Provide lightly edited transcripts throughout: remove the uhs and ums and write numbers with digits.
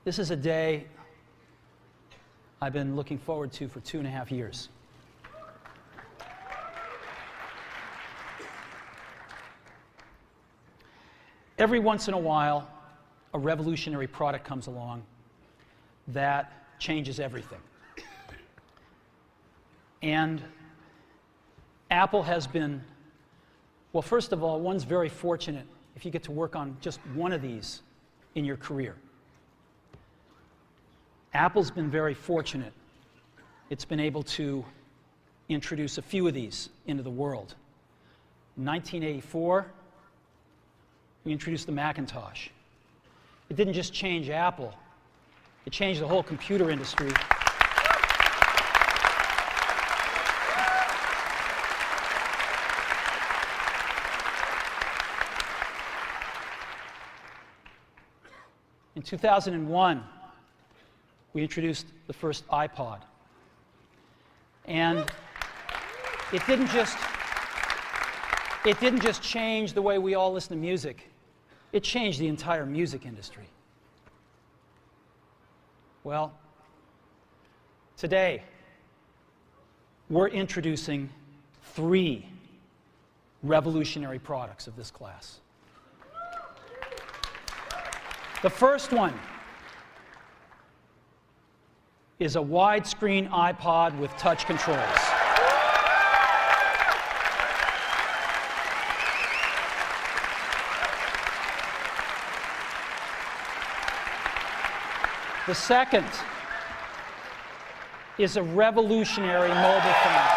This is a day I've been looking forward to for 2.5 years. Every once in a while, a revolutionary product comes along that changes everything. And Apple has been, well, first of all, one's very fortunate if you get to work on just one of these in your career. Apple's been very fortunate. It's been able to introduce a few of these into the world. In 1984, we introduced the Macintosh. It didn't just change Apple, it changed the whole computer industry. In 2001, we introduced the first iPod. And it didn't just change the way we all listen to music. It changed the entire music industry. Well, today, we're introducing 3 revolutionary products of this class. The first one is a widescreen iPod with touch controls. The second is a revolutionary mobile phone.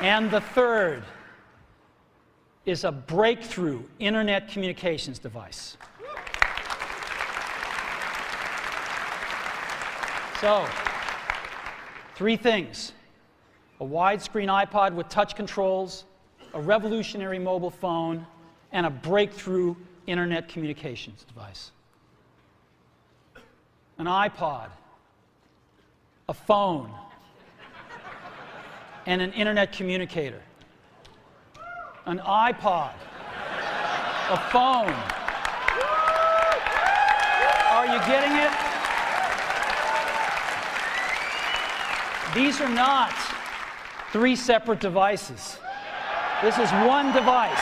And the third is a breakthrough internet communications device. So, 3 things: a widescreen iPod with touch controls, a revolutionary mobile phone, and a breakthrough internet communications device. An iPod, a phone, and an internet communicator. An iPod, a phone. Are you getting it? These are not 3 separate devices. This is one device.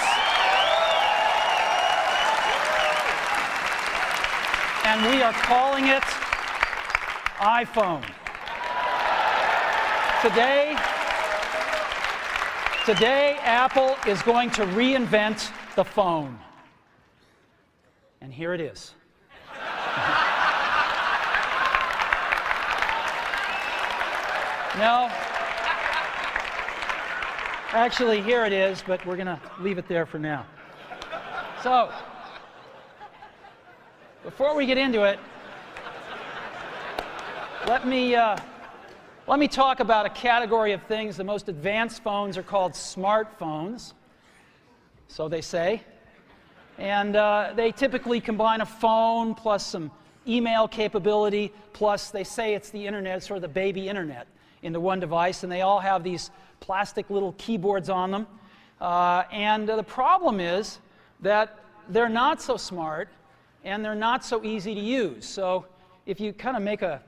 And we are calling it iPhone. Today, Apple is going to reinvent the phone. And here it is. No. Actually, here it is, but we're going to leave it there for now. So, before we get into it, let me talk about a category of things. The most advanced phones are called smartphones, so they say. And they typically combine a phone plus some email capability, plus they say it's the internet, sort of the baby internet, into one device, and they all have these plastic little keyboards on them. And the problem is that they're not so smart, and they're not so easy to use. So if you kind of make a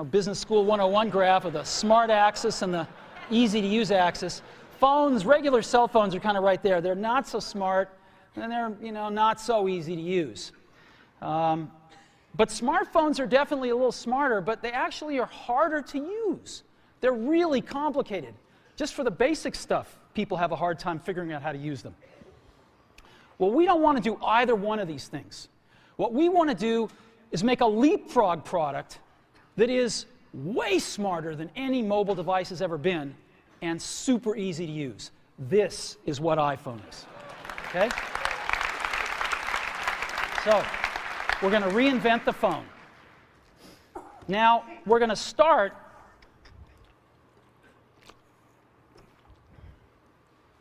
Business School 101 graph of the smart axis and the easy to use axis, phones, regular cell phones are kind of right there. They're not so smart, and they're not so easy to use. But smartphones are definitely a little smarter, but they actually are harder to use. They're really complicated. Just for the basic stuff, people have a hard time figuring out how to use them. Well, we don't want to do either one of these things. What we want to do is make a leapfrog product that is way smarter than any mobile device has ever been and super easy to use. This is what iPhone is. Okay? So, we're going to reinvent the phone. Now, we're going to start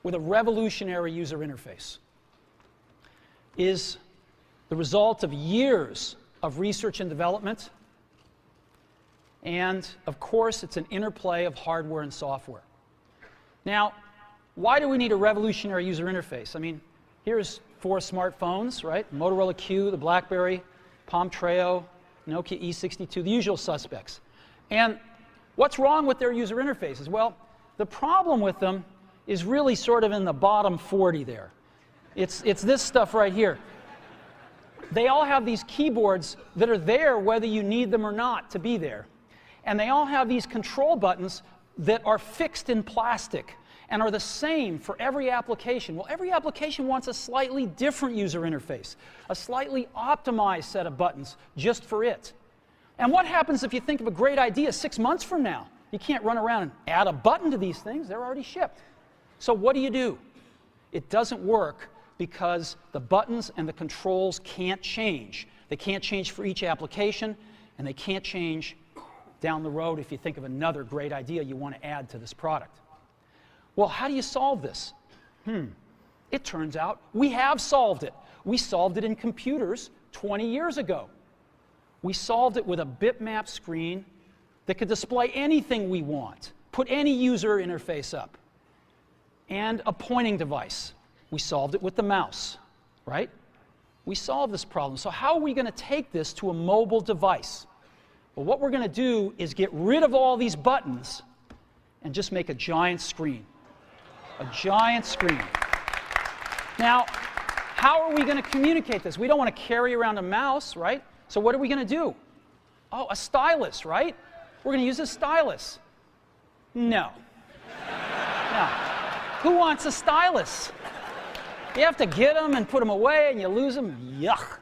with a revolutionary user interface. Is the result of years of research and development, and of course it's an interplay of hardware and software. Now, why do we need a revolutionary user interface? I mean, here's 4 smartphones, right? Motorola Q, the BlackBerry, Palm Treo, Nokia E62, the usual suspects. And what's wrong with their user interfaces? Well, the problem with them is really sort of in the bottom 40 there. It's this stuff right here. They all have these keyboards that are there whether you need them or not to be there. And they all have these control buttons that are fixed in plastic and are the same for every application. Well, every application wants a slightly different user interface, a slightly optimized set of buttons just for it. And what happens if you think of a great idea 6 months from now? You can't run around and add a button to these things. They're already shipped. So what do? It doesn't work because the buttons and the controls can't change. They can't change for each application, and they can't change down the road if you think of another great idea you want to add to this product. Well, how do you solve this? It turns out we have solved it. We solved it in computers 20 years ago. We solved it with a bitmap screen that could display anything we want, put any user interface up, and a pointing device. We solved it with the mouse, right? We solved this problem. So how are we going to take this to a mobile device? Well, what we're going to do is get rid of all these buttons and just make a giant screen. A giant screen. Now, how are we going to communicate this? We don't want to carry around a mouse, right? So what are we going to do? Oh, a stylus, right? We're going to use a stylus. No. No. Who wants a stylus? You have to get them and put them away and you lose them. Yuck.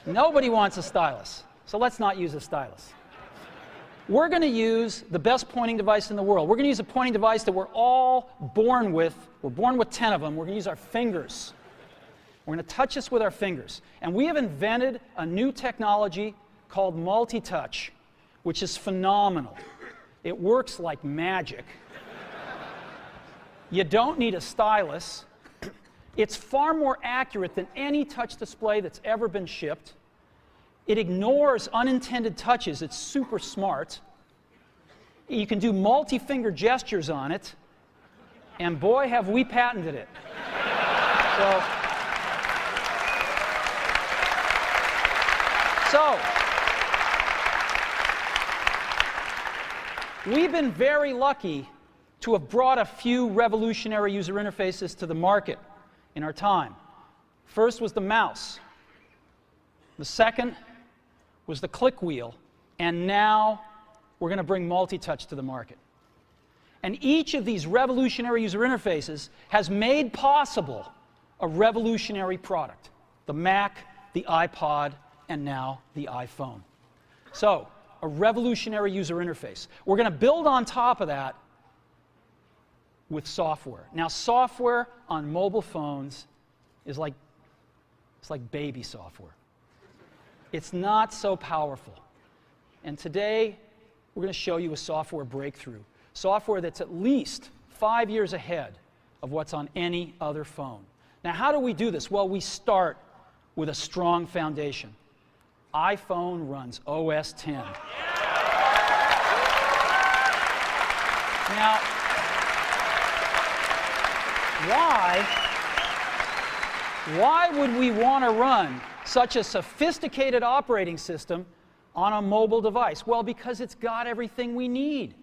Nobody wants a stylus. So let's not use a stylus. We're going to use the best pointing device in the world. We're going to use a pointing device that we're all born with. We're born with 10 of them. We're going to use our fingers. We're going to touch this with our fingers. And we have invented a new technology called multi-touch, which is phenomenal. It works like magic. You don't need a stylus. It's far more accurate than any touch display that's ever been shipped. It ignores unintended touches. It's super smart. You can do multi-finger gestures on it. And boy, have we patented it. So, we've been very lucky to have brought a few revolutionary user interfaces to the market in our time. First was the mouse. The second was the click wheel. And now we're going to bring multi-touch to the market. And each of these revolutionary user interfaces has made possible a revolutionary product. The Mac, the iPod, and now the iPhone. So, a revolutionary user interface. We're going to build on top of that with software. Now, software on mobile phones is like baby software. It's not so powerful. And today, we're going to show you a software breakthrough. Software that's at least 5 years ahead of what's on any other phone. Now, how do we do this? Well, we start with a strong foundation. iPhone runs OS X. Now, why would we want to run such a sophisticated operating system on a mobile device? Well, because it's got everything we need.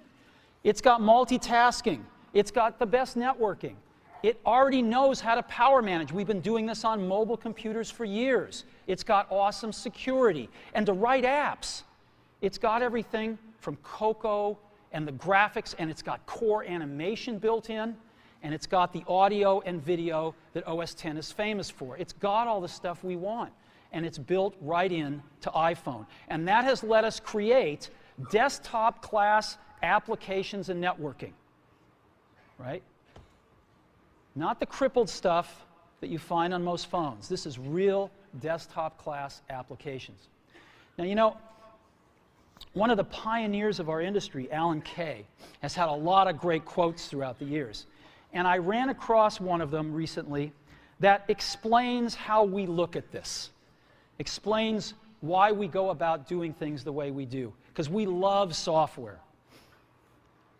It's got multitasking. It's got the best networking. It already knows how to power manage. We've been doing this on mobile computers for years. It's got awesome security. And to write apps, it's got everything from Cocoa and the graphics, and it's got core animation built in, and it's got the audio and video that OS X is famous for. It's got all the stuff we want, and it's built right in to iPhone. And that has let us create desktop-class applications and networking, right? Not the crippled stuff that you find on most phones. This is real desktop-class applications. Now, you know, one of the pioneers of our industry, Alan Kay, has had a lot of great quotes throughout the years. And I ran across one of them recently that explains how we look at this, explains why we go about doing things the way we do, because we love software.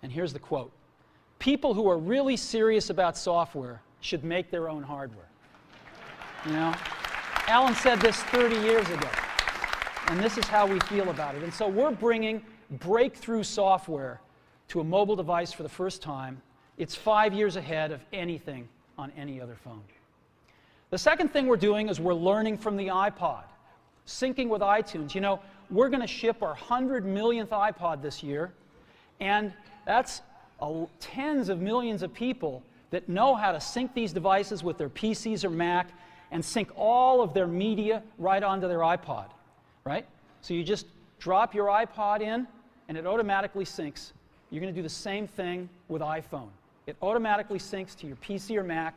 And here's the quote. people who are really serious about software should make their own hardware. You know? Alan said this 30 years ago, and this is how we feel about it. And so we're bringing breakthrough software to a mobile device for the first time. It's 5 years ahead of anything on any other phone. The second thing we're doing is we're learning from the iPod, syncing with iTunes. You know, we're going to ship our 100 millionth iPod this year, and that's tens of millions of people that know how to sync these devices with their PCs or Mac and sync all of their media right onto their iPod, right? So you just drop your iPod in, and it automatically syncs. You're going to do the same thing with iPhone. It automatically syncs to your PC or Mac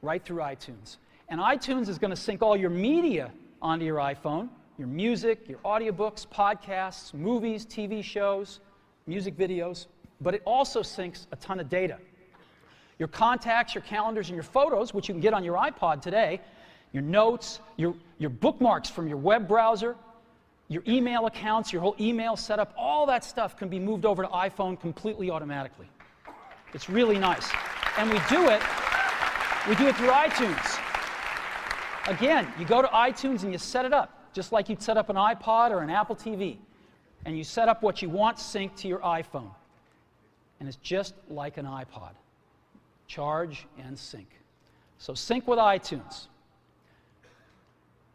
right through iTunes. And iTunes is going to sync all your media onto your iPhone, your music, your audiobooks, podcasts, movies, TV shows, music videos, but it also syncs a ton of data. Your contacts, your calendars, and your photos, which you can get on your iPod today, your notes, your bookmarks from your web browser, your email accounts, your whole email setup, all that stuff can be moved over to iPhone completely automatically. It's really nice. And we do it through iTunes. Again, you go to iTunes and you set it up, just like you'd set up an iPod or an Apple TV. And you set up what you want synced to your iPhone. And it's just like an iPod. Charge and sync. So sync with iTunes.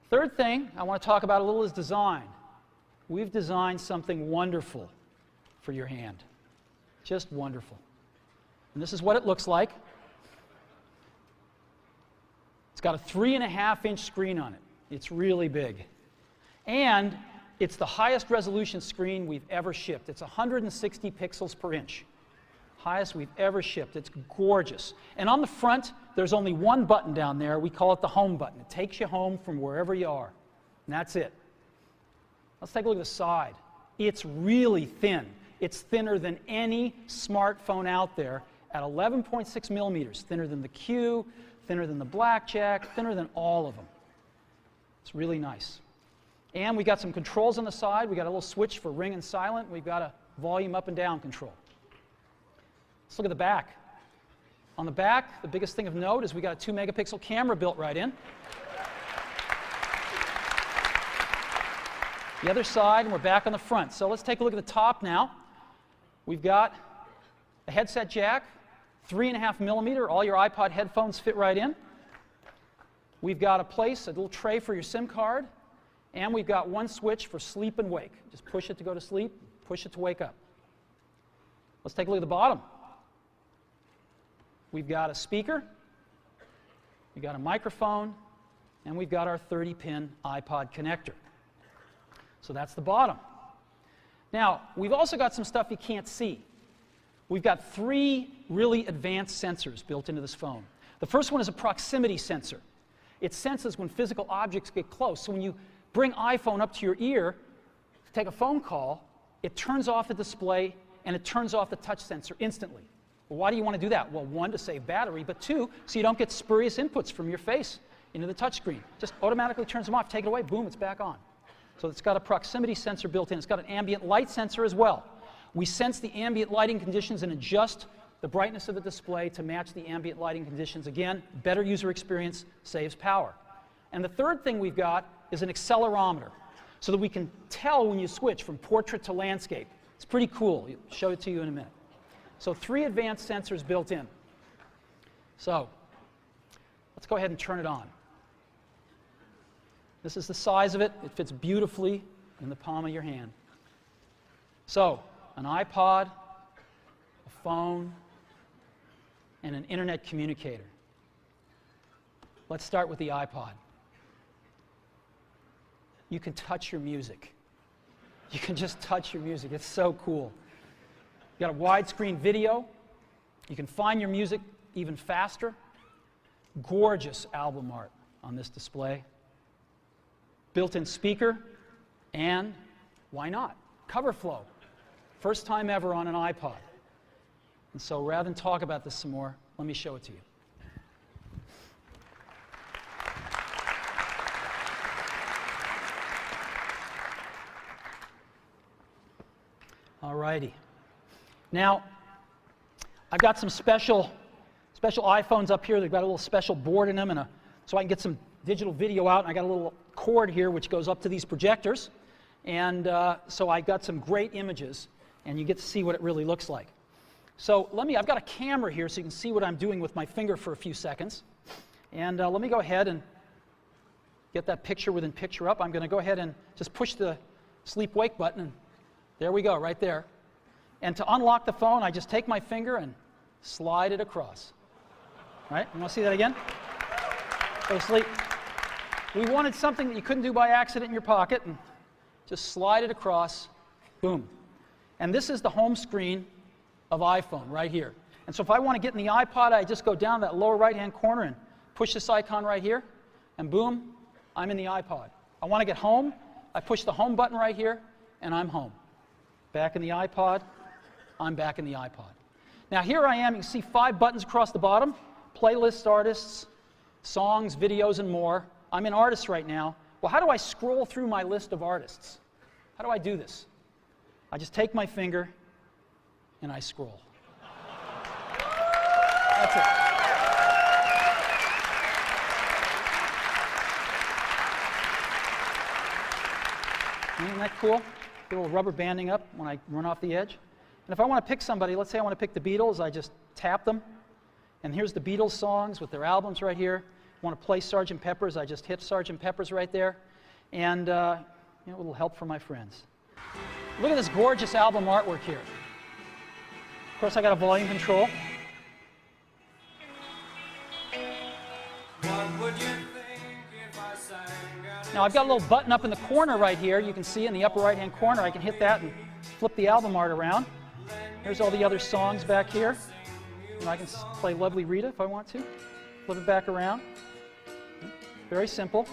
Third thing I want to talk about a little is design. We've designed something wonderful for your hand. Just wonderful. And this is what it looks like. It's got a 3.5-inch screen on it. It's really big. And it's the highest resolution screen we've ever shipped. It's 160 pixels per inch. Highest we've ever shipped. It's gorgeous. And on the front, there's only one button down there. We call it the home button. It takes you home from wherever you are. And that's it. Let's take a look at the side. It's really thin. It's thinner than any smartphone out there at 11.6 millimeters. Thinner than the Q, thinner than the Blackjack, thinner than all of them. It's really nice. And we got some controls on the side. We got a little switch for ring and silent. We've got a volume up and down control. Let's look at the back. On the back, the biggest thing of note is we got a 2-megapixel camera built right in. The other side, and we're back on the front. So let's take a look at the top now. We've got a headset jack, 3.5 millimeter. All your iPod headphones fit right in. We've got a little tray for your SIM card. And we've got one switch for sleep and wake. Just push it to go to sleep, push it to wake up. Let's take a look at the bottom. We've got a speaker, we've got a microphone, and we've got our 30-pin iPod connector. So that's the bottom. Now, we've also got some stuff you can't see. We've got 3 really advanced sensors built into this phone. The first one is a proximity sensor. It senses when physical objects get close. So when you bring iPhone up to your ear to take a phone call, it turns off the display and it turns off the touch sensor instantly. Well, why do you want to do that? Well, 1, to save battery, but 2, so you don't get spurious inputs from your face into the touch screen. Just automatically turns them off, take it away, boom, it's back on. So it's got a proximity sensor built in. It's got an ambient light sensor as well. We sense the ambient lighting conditions and adjust the brightness of the display to match the ambient lighting conditions. Again, better user experience, saves power. And the third thing we've got is an accelerometer, so that we can tell when you switch from portrait to landscape. It's pretty cool. I'll show it to you in a minute. So 3 advanced sensors built in. So let's go ahead and turn it on. This is the size of it. It fits beautifully in the palm of your hand. So an iPod, a phone, and an internet communicator. Let's start with the iPod. You can touch your music. You can just touch your music. It's so cool. You got a widescreen video. You can find your music even faster. Gorgeous album art on this display. Built-in speaker, and why not? Cover flow. First time ever on an iPod. And so rather than talk about this some more, let me show it to you. All righty. Now, I've got some special iPhones up here. They've got a little special board in them, and so I can get some digital video out. And I got a little cord here which goes up to these projectors, and so I got some great images, and you get to see what it really looks like. So I've got a camera here so you can see what I'm doing with my finger for a few seconds. And let me go ahead and get that picture within picture up. I'm going to go ahead and just push the sleep-wake button, and there we go, right there. And to unlock the phone, I just take my finger and slide it across. Right? You want to see that again? Go to sleep. We wanted something that you couldn't do by accident in your pocket, and just slide it across, boom. And this is the home screen of iPhone right here. And so if I want to get in the iPod, I just go down that lower right-hand corner and push this icon right here, and boom, I'm in the iPod. I want to get home, I push the home button right here, and I'm home. Back in the iPod, I'm back in the iPod. Now here I am, you can see 5 buttons across the bottom: playlists, artists, songs, videos, and more. I'm in artists right now. Well, how do I scroll through my list of artists? How do I do this? I just take my finger and I scroll. That's it. Isn't that cool? A little rubber banding up when I run off the edge. And if I want to pick somebody, let's say I want to pick the Beatles, I just tap them. And here's the Beatles songs with their albums right here. I want to play Sgt. Pepper's, I just hit Sgt. Pepper's right there. And a little help from my friends. Look at this gorgeous album artwork here. Of course, I got a volume control. Now I've got a little button up in the corner right here. You can see in the upper right-hand corner. I can hit that and flip the album art around. Here's all the other songs back here. And I can play Lovely Rita if I want to. Flip it back around. Very simple.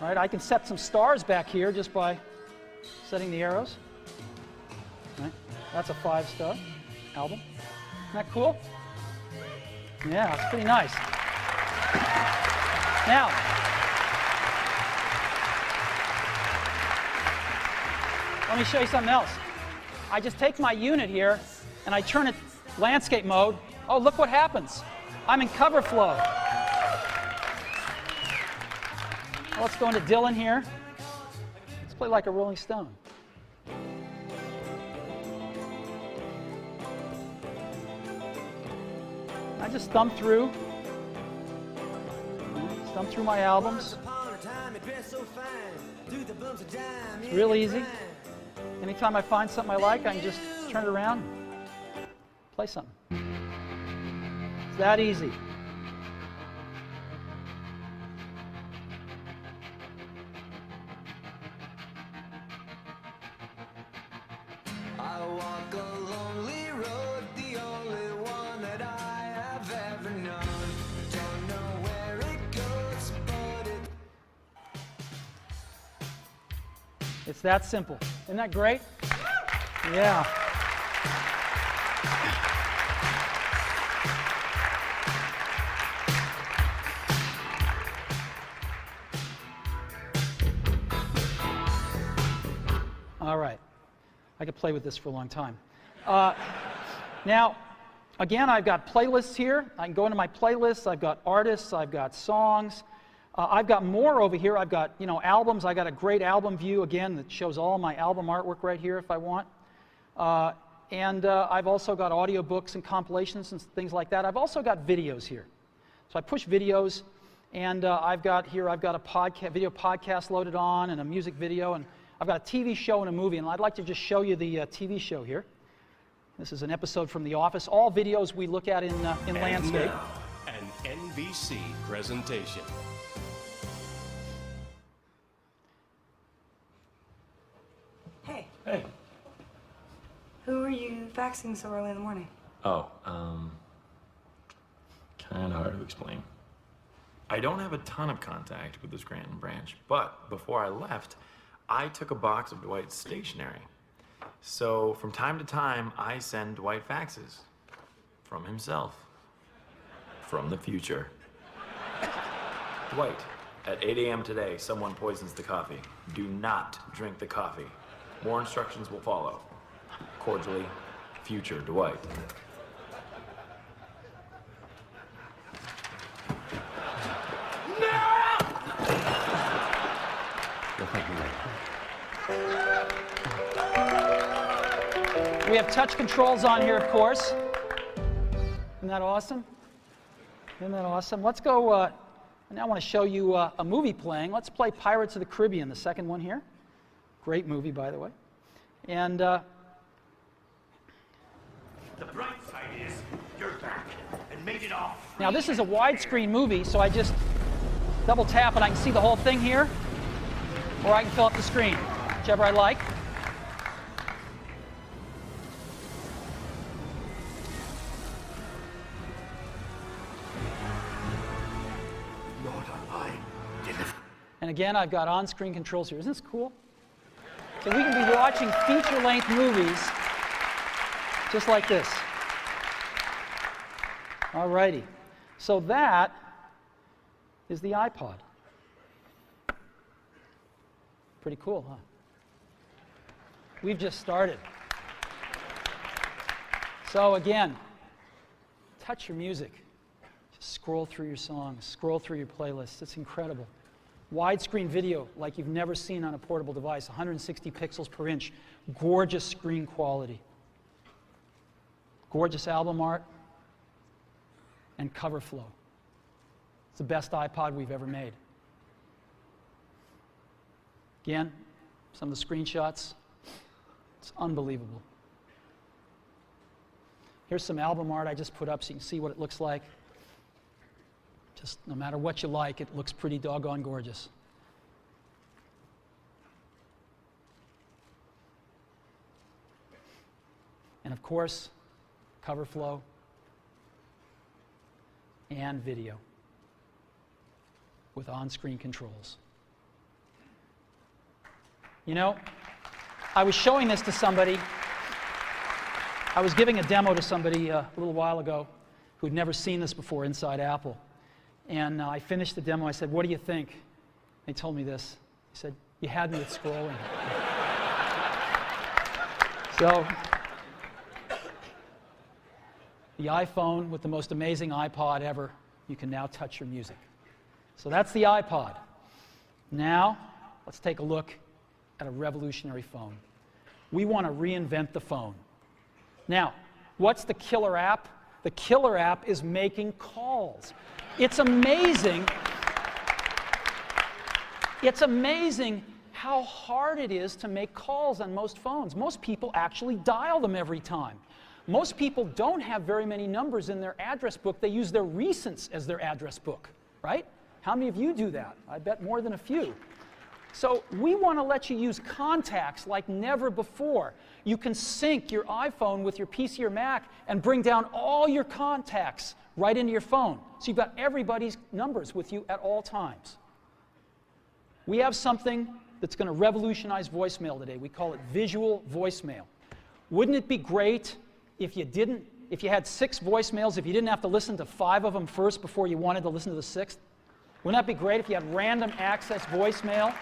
All right, I can set some stars back here just by setting the arrows. All right, that's a 5-star album. Isn't that cool? Yeah, it's pretty nice. Now, let me show you something else. I just take my unit here and I turn it landscape mode. Oh, look what happens. I'm in cover flow. Well, let's go into Dylan here. Let's play like a Rolling Stone. I just thumb through my albums. It's real easy. Anytime I find something I like, I can just turn it around, play something. It's that easy. I walk a lonely road, the only one that I have ever known. Don't know where it goes, but It's that simple. Isn't that great? Yeah. All right. I could play with this for a long time. Now, again, I've got playlists here. I can go into my playlists. I've got artists. I've got songs. I've got more over here. I've got, albums. I got a great album view, again, that shows all my album artwork right here if I want. And I've also got audiobooks and compilations and things like that. I've also got videos here. So I push videos, and I've got a video podcast loaded on, and a music video, and I've got a TV show and a movie, and I'd like to just show you the TV show here. This is an episode from The Office. All videos we look at in landscape. Now, an NBC presentation. Hey, Hey. who are you faxing so early in the morning? Oh, kind of hard to explain. I don't have a ton of contact with the Scranton branch, but before I left, I took a box of Dwight's stationery. So from time to time, I send Dwight faxes. From himself. From the future. Dwight, at 8 a.m. today, someone poisons the coffee. Do not drink the coffee. More instructions will follow. Cordially, future Dwight. We have touch controls on here, of course. Isn't that awesome? Isn't that awesome? Let's go, I now want to show you a movie playing. Let's play Pirates of the Caribbean, the second one here. Great movie, by the way. And The bright side is you're back and made it off. now this is a widescreen movie, so I just double tap and I can see the whole thing here, or I can fill up the screen, whichever I like. Lord Online, deliver. And again, I've got on-screen controls here. Isn't this cool? So we can be watching feature-length movies just like this. Alrighty. So that is the iPod. Pretty cool, huh? We've just started. So again, touch your music. Just scroll through your songs, scroll through your playlists. It's incredible. Widescreen video like you've never seen on a portable device, 160 pixels per inch, gorgeous screen quality, gorgeous album art, and cover flow. It's the best iPod we've ever made. Again, some of the screenshots, it's unbelievable. Here's some album art I just put up so you can see what it looks like. Just no matter what you like, it looks pretty doggone gorgeous. And of course, cover flow and video with on-screen controls. You know, I was showing this to somebody. I was giving a demo to somebody a little while ago who'd never seen this before inside Apple. And I finished the demo. I said, "What do you think?" They told me this. He said, "You had me at scrolling." So, the iPhone with the most amazing iPod ever, you can now touch your music. So that's the iPod. Now, let's take a look at a revolutionary phone. We want to reinvent the phone. Now, what's the killer app? The killer app is making calls. It's amazing. It's amazing how hard it is to make calls on most phones. Most people actually dial them every time. Most people don't have very many numbers in their address book. They use their recents as their address book, right? How many of you do that? I bet more than a few. So we want to let you use contacts like never before. You can sync your iPhone with your PC or Mac and bring down all your contacts right into your phone. So you've got everybody's numbers with you at all times. We have something that's going to revolutionize voicemail today. We call it visual voicemail. Wouldn't it be great if you had 6 voicemails, if you didn't have to listen to 5 of them first before you wanted to listen to the 6th? Wouldn't that be great if you had random access voicemail?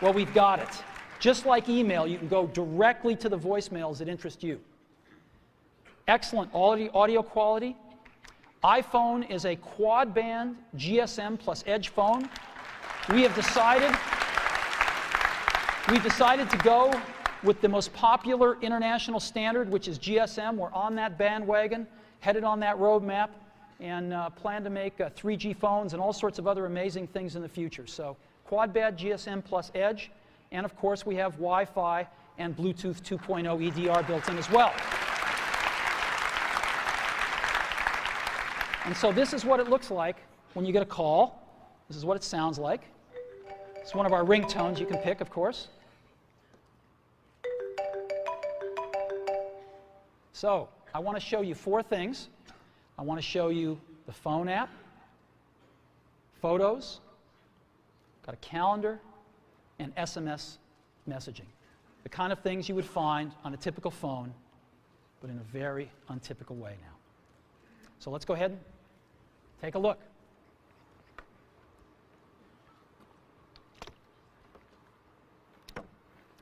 Well, we've got it. Just like email, you can go directly to the voicemails that interest you. Excellent audio quality. iPhone is a quad-band GSM plus Edge phone. We've decided to go with the most popular international standard, which is GSM. We're on that bandwagon, headed on that roadmap, and plan to make 3G phones and all sorts of other amazing things in the future. So quad-band GSM plus Edge, and of course we have Wi-Fi and Bluetooth 2.0 EDR built in as well. And so this is what it looks like when you get a call. This is what it sounds like. It's one of our ringtones you can pick, of course. So I want to show you 4 things. I want to show you the phone app, photos, got a calendar, and SMS messaging. The kind of things you would find on a typical phone, but in a very untypical way now. So let's go ahead and take a look.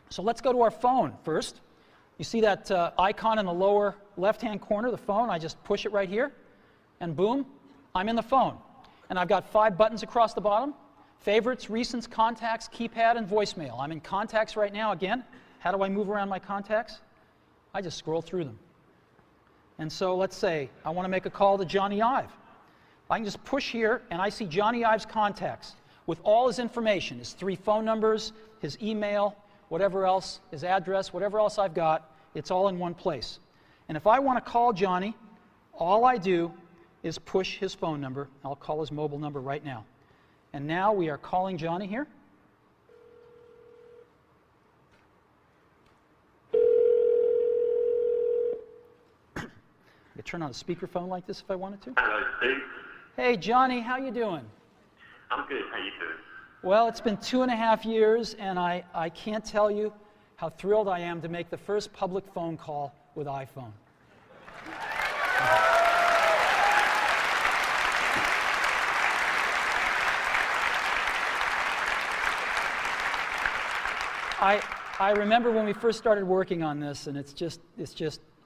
So let's go to our phone first. You see that icon in the lower left-hand corner, the phone? I just push it right here, and boom, I'm in the phone. And I've got 5 buttons across the bottom: favorites, recents, contacts, keypad, and voicemail. I'm in contacts right now again. How do I move around my contacts? I just scroll through them. And so let's say I want to make a call to Johnny Ive. I can just push here, and I see Johnny Ive's contacts with all his information, his 3 phone numbers, his email, whatever else, his address, whatever else I've got, it's all in one place. And if I want to call Johnny, all I do is push his phone number. I'll call his mobile number right now. And now we are calling Johnny here. I could turn on a speakerphone like this if I wanted to. Hello, Steve. Hey, Johnny, how you doing? I'm good. How you doing? Well, it's been 2.5 years, and I can't tell you how thrilled I am to make the first public phone call with iPhone. I remember when we first started working on this, and it's just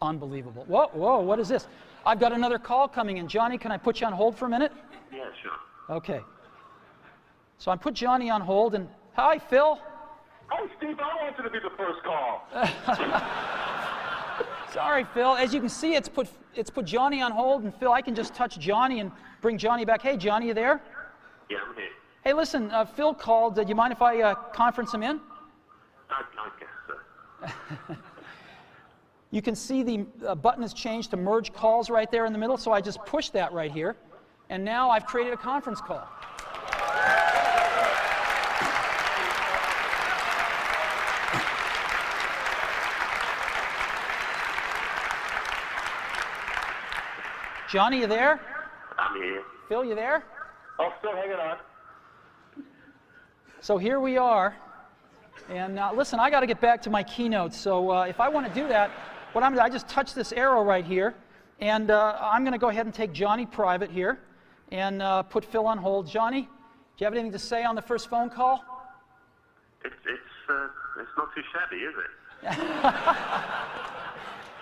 unbelievable. Whoa, what is this? I've got another call coming in. Johnny, can I put you on hold for a minute? Yeah, sure. Okay. So I put Johnny on hold, and hi, Phil. Oh, Steve, I wanted to be the first call. Sorry, Phil. As you can see, it's put Johnny on hold, and Phil, I can just touch Johnny and bring Johnny back. Hey, Johnny, you there? Yeah, I'm here. Hey, listen, Phil called. Do you mind if I conference him in? I guess so. You can see the button has changed to merge calls right there in the middle, so I just pushed that right here, and now I've created a conference call. Johnny, you there? I'm here. Phil, you there? Oh, still hanging on. So here we are. And listen, I got to get back to my keynote. So if I want to do that, what I'm going to do, I just touch this arrow right here, and I'm going to go ahead and take Johnny private here and put Phil on hold. Johnny, do you have anything to say on the first phone call? It's not too shabby, is it?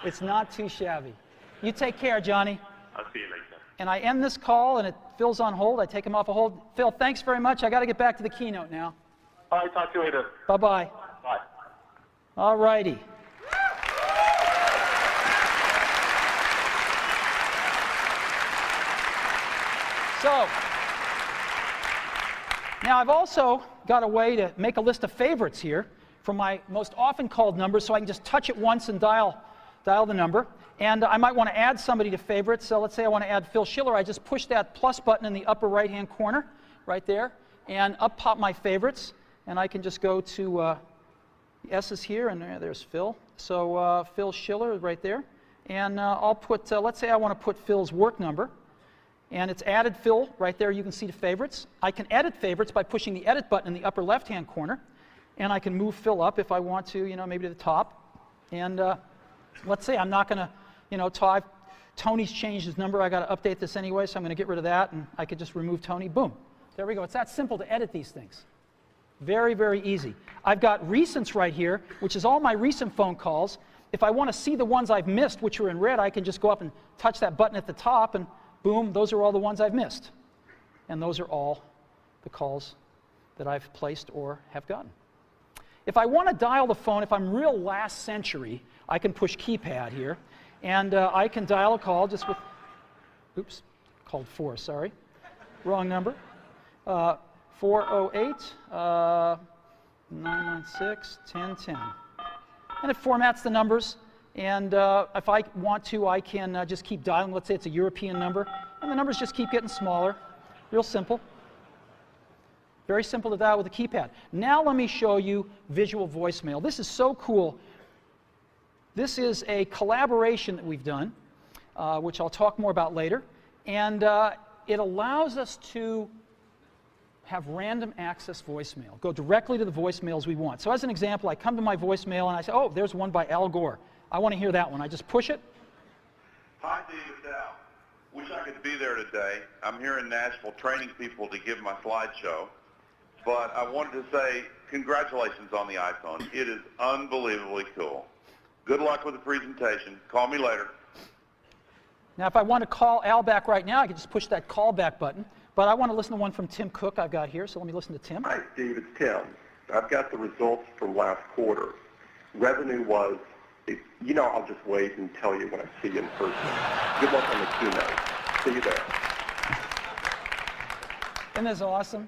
It's not too shabby. You take care, Johnny. I'll see you later. And I end this call, and Phil's on hold. I take him off a hold. Phil, thanks very much. I got to get back to the keynote now. All right, talk to you later. Bye-bye. Bye. All righty. So, now I've also got a way to make a list of favorites here for my most often called numbers, so I can just touch it once and dial the number. And I might want to add somebody to favorites. So let's say I want to add Phil Schiller. I just push that plus button in the upper right-hand corner right there, and up pop my favorites. And I can just go to the S's here, and there's Phil. So Phil Schiller right there. And I'll put, let's say I want to put Phil's work number. And it's added Phil right there. You can see the favorites. I can edit favorites by pushing the edit button in the upper left-hand corner. And I can move Phil up if I want to, maybe to the top. And let's say I'm not going to, Tony's changed his number. I got to update this anyway, so I'm going to get rid of that. And I could just remove Tony. Boom. There we go. It's that simple to edit these things. Very, very easy. I've got recents right here, which is all my recent phone calls. If I want to see the ones I've missed, which are in red, I can just go up and touch that button at the top, and boom, those are all the ones I've missed. And those are all the calls that I've placed or have gotten. If I want to dial the phone, if I'm real last century, I can push keypad here, and I can dial a call just with, oops, called 4, sorry. Wrong number. 408 996 1010. And it formats the numbers, and if I want to, I can just keep dialing. Let's say it's a European number, and the numbers just keep getting smaller. Real simple. Very simple to dial with a keypad. Now let me show you visual voicemail. This is so cool. This is a collaboration that we've done, which I'll talk more about later, and it allows us to have random access voicemail, go directly to the voicemails we want. So as an example, I come to my voicemail and I say, oh, there's one by Al Gore. I want to hear that one. I just push it. Hi, Dave, it's Al. Wish I could be there today. I'm here in Nashville training people to give my slideshow. But I wanted to say congratulations on the iPhone. It is unbelievably cool. Good luck with the presentation. Call me later. Now, if I want to call Al back right now, I can just push that call back button. But I want to listen to one from Tim Cook I've got here, so let me listen to Tim. Hi, Steve. It's Tim. I've got the results from last quarter. Revenue was, I'll just wait and tell you when I see you in person. Good luck on the keynote. See you there. Isn't this awesome?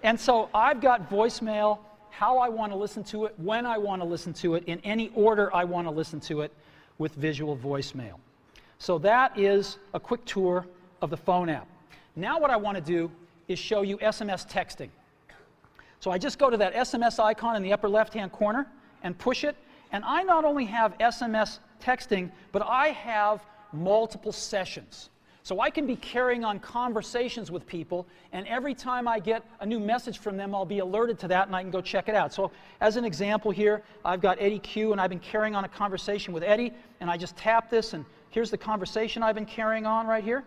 And so I've got voicemail, how I want to listen to it, when I want to listen to it, in any order I want to listen to it with visual voicemail. So that is a quick tour of the phone app. Now what I want to do is show you SMS texting. So I just go to that SMS icon in the upper left-hand corner and push it. And I not only have SMS texting, but I have multiple sessions. So I can be carrying on conversations with people, and every time I get a new message from them, I'll be alerted to that, and I can go check it out. So as an example here, I've got Eddie Q, and I've been carrying on a conversation with Eddie, and I just tap this, and here's the conversation I've been carrying on right here,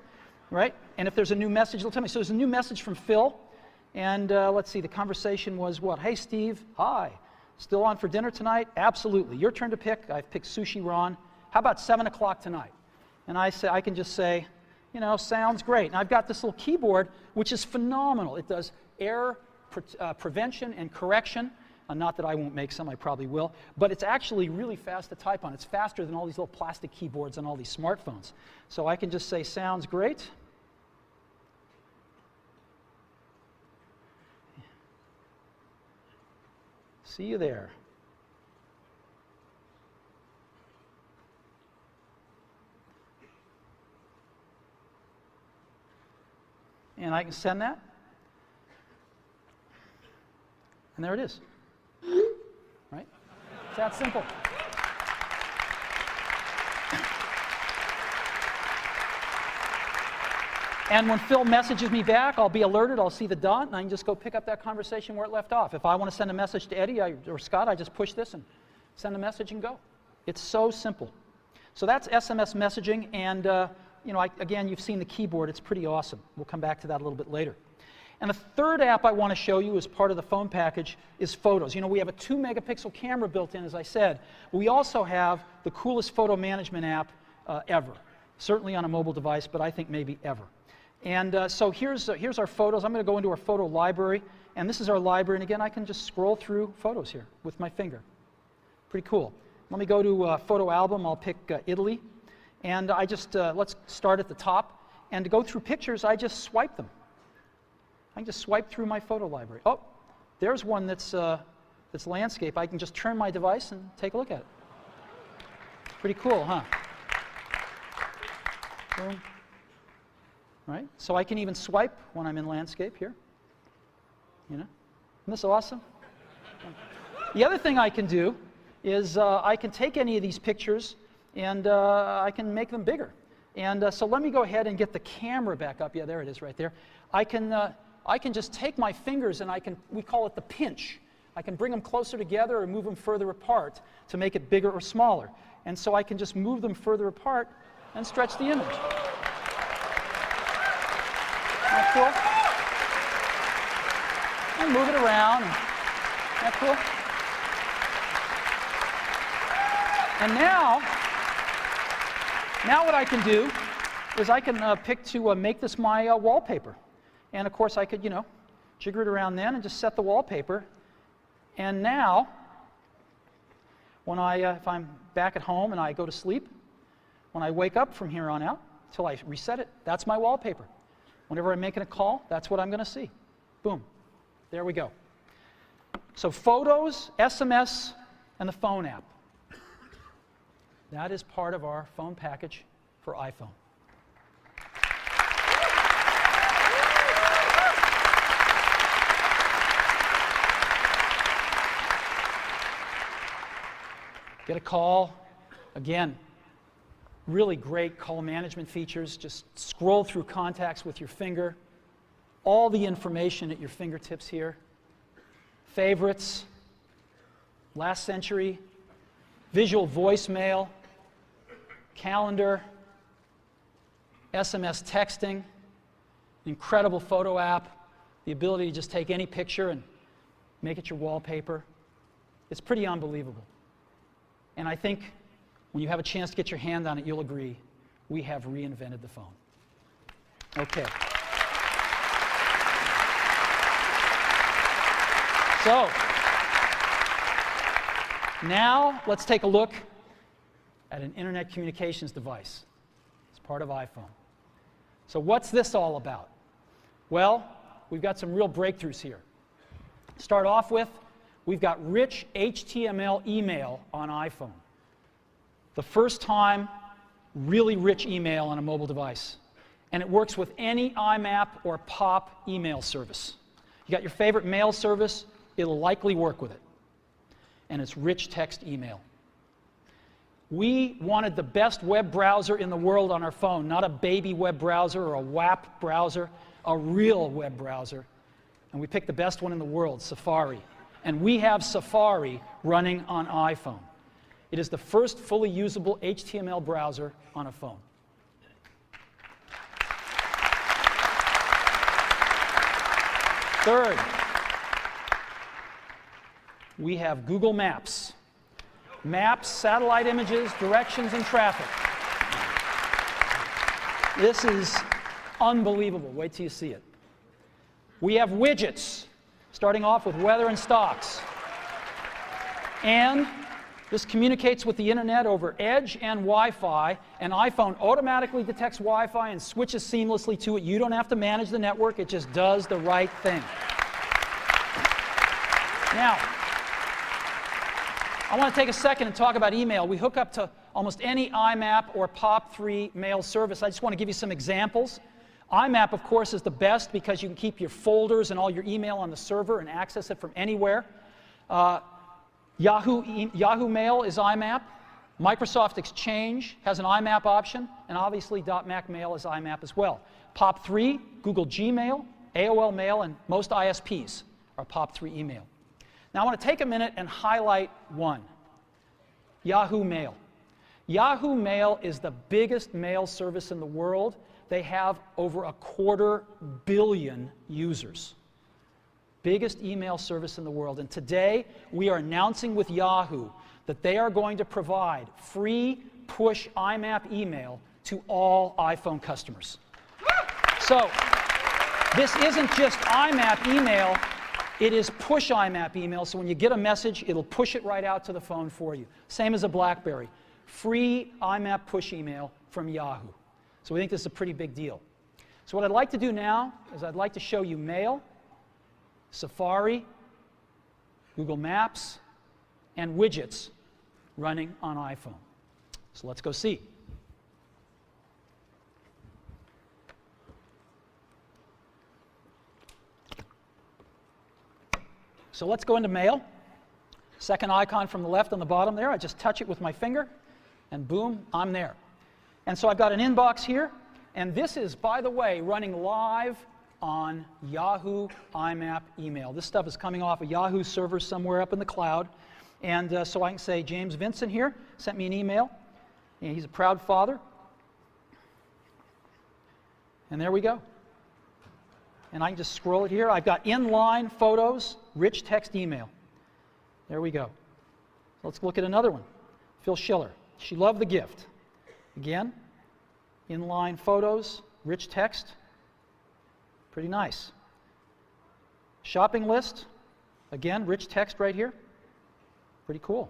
right? And if there's a new message, it'll tell me. So there's a new message from Phil, and let's see, the conversation was what? Hey, Steve, hi. Still on for dinner tonight? Absolutely. Your turn to pick. I've picked Sushi Ron. How about 7 o'clock tonight? And I can just say, sounds great. And I've got this little keyboard, which is phenomenal. It does error prevention and correction. Not that I won't make some, I probably will. But it's actually really fast to type on. It's faster than all these little plastic keyboards on all these smartphones. So I can just say, sounds great. See you there. And I can send that. And there it is. Right? It's that simple. And when Phil messages me back, I'll be alerted, I'll see the dot, and I can just go pick up that conversation where it left off. If I want to send a message to Eddie or Scott, I just push this and send a message and go. It's so simple. So that's SMS messaging, and again, you've seen the keyboard. It's pretty awesome. We'll come back to that a little bit later. And the third app I want to show you as part of the phone package is Photos. We have a 2-megapixel camera built in, as I said. We also have the coolest photo management app ever. Certainly on a mobile device, but I think maybe ever. And so here's our photos. I'm going to go into our photo library, and this is our library. And again, I can just scroll through photos here with my finger. Pretty cool. Let me go to photo album. I'll pick Italy. And I just, let's start at the top. And to go through pictures, I just swipe them. I can just swipe through my photo library. Oh, there's one that's landscape. I can just turn my device and take a look at it. Pretty cool, huh? Boom. Right? So I can even swipe when I'm in landscape here. Isn't this awesome? The other thing I can do is I can take any of these pictures and I can make them bigger. And so let me go ahead and get the camera back up. Yeah, there it is right there. I can just take my fingers and we call it the pinch. I can bring them closer together or move them further apart to make it bigger or smaller. And so I can just move them further apart and stretch the image. Isn't that cool? And move it around. Isn't that cool? And now what I can do is I can pick to make this my wallpaper. And of course I could, jigger it around then and just set the wallpaper. And now, when if I'm back at home and I go to sleep, when I wake up from here on out, until I reset it, that's my wallpaper. Whenever I'm making a call, that's what I'm going to see. Boom. There we go. So photos, SMS, and the phone app. That is part of our phone package for iPhone. Get a call. Again, really great call management features. Just scroll through contacts with your finger. All the information at your fingertips here. Favorites, last century, visual voicemail, calendar, SMS texting, incredible photo app, the ability to just take any picture and make it your wallpaper. It's pretty unbelievable. And I think when you have a chance to get your hand on it, you'll agree we have reinvented the phone. Okay. So, now let's take a look at an internet communications device. It's part of iPhone. So what's this all about? Well, we've got some real breakthroughs here. Start off with, we've got rich HTML email on iPhone. The first time, really rich email on a mobile device. And it works with any IMAP or POP email service. You got your favorite mail service, it'll likely work with it. And it's rich text email. We wanted the best web browser in the world on our phone, not a baby web browser or a WAP browser, a real web browser. And we picked the best one in the world, Safari. And we have Safari running on iPhone. It is the first fully usable HTML browser on a phone. Third, we have Google Maps. Maps, satellite images, directions, and traffic. This is unbelievable. Wait till you see it. We have widgets, starting off with weather and stocks. And this communicates with the internet over Edge and Wi-Fi, and iPhone automatically detects Wi-Fi and switches seamlessly to it. You don't have to manage the network, it just does the right thing. Now, I want to take a second and talk about email. We hook up to almost any IMAP or POP3 mail service. I just want to give you some examples. IMAP, of course, is the best because you can keep your folders and all your email on the server and access it from anywhere. Yahoo Mail is IMAP. Microsoft Exchange has an IMAP option, and obviously .Mac Mail is IMAP as well. POP3, Google Gmail, AOL Mail, and most ISPs are POP3 email. Now I want to take a minute and highlight one, Yahoo Mail. Yahoo Mail is the biggest mail service in the world. They have over 250 million users. Biggest email service in the world. And today, we are announcing with Yahoo that they are going to provide free push IMAP email to all iPhone customers. So, this isn't just IMAP email, it is push IMAP email. So when you get a message, it'll push it right out to the phone for you. Same as a BlackBerry. Free IMAP push email from Yahoo. So we think this is a pretty big deal. So what I'd like to do now is I'd like to show you Mail, Safari, Google Maps, and widgets running on iPhone. So let's go see. So let's go into Mail. Second icon from the left on the bottom there. I just touch it with my finger, and boom, I'm there. And so I've got an inbox here, and this is, by the way, running live on Yahoo IMAP email. This stuff is coming off a Yahoo server somewhere up in the cloud. And so I can say, James Vincent here sent me an email. And he's a proud father. And there we go. And I can just scroll it here. I've got inline photos, rich text email. There we go. Let's look at another one. Phil Schiller. She loved the gift. Again, inline photos, rich text. Pretty nice. Shopping list. Again, rich text right here. Pretty cool.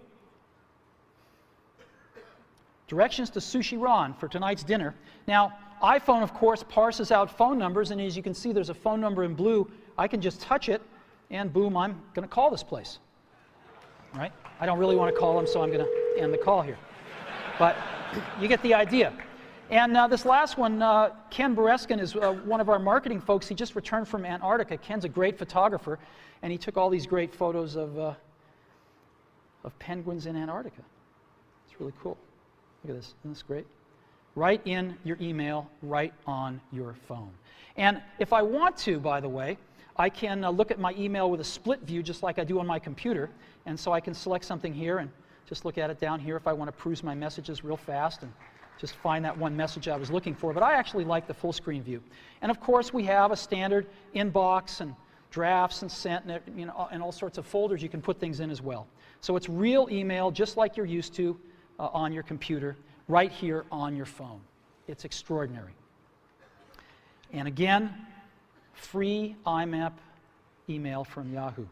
Directions to Sushi Ron for tonight's dinner. Now, iPhone, of course, parses out phone numbers, and as you can see, there's a phone number in blue. I can just touch it, and boom, I'm going to call this place. Right? I don't really want to call them, so I'm going to end the call here. But you get the idea. And this last one, Ken Bereskin is one of our marketing folks. He just returned from Antarctica. Ken's a great photographer, and he took all these great photos of penguins in Antarctica. It's really cool. Look at this. Isn't this great? Right in your email, right on your phone. And if I want to, by the way, I can look at my email with a split view just like I do on my computer. And so I can select something here and just look at it down here if I want to peruse my messages real fast and just find that one message I was looking for. But I actually like the full screen view. And of course, we have a standard inbox and drafts and sent and, and all sorts of folders you can put things in as well. So it's real email just like you're used to on your computer, right here on your phone. It's extraordinary. And again, free IMAP email from Yahoo.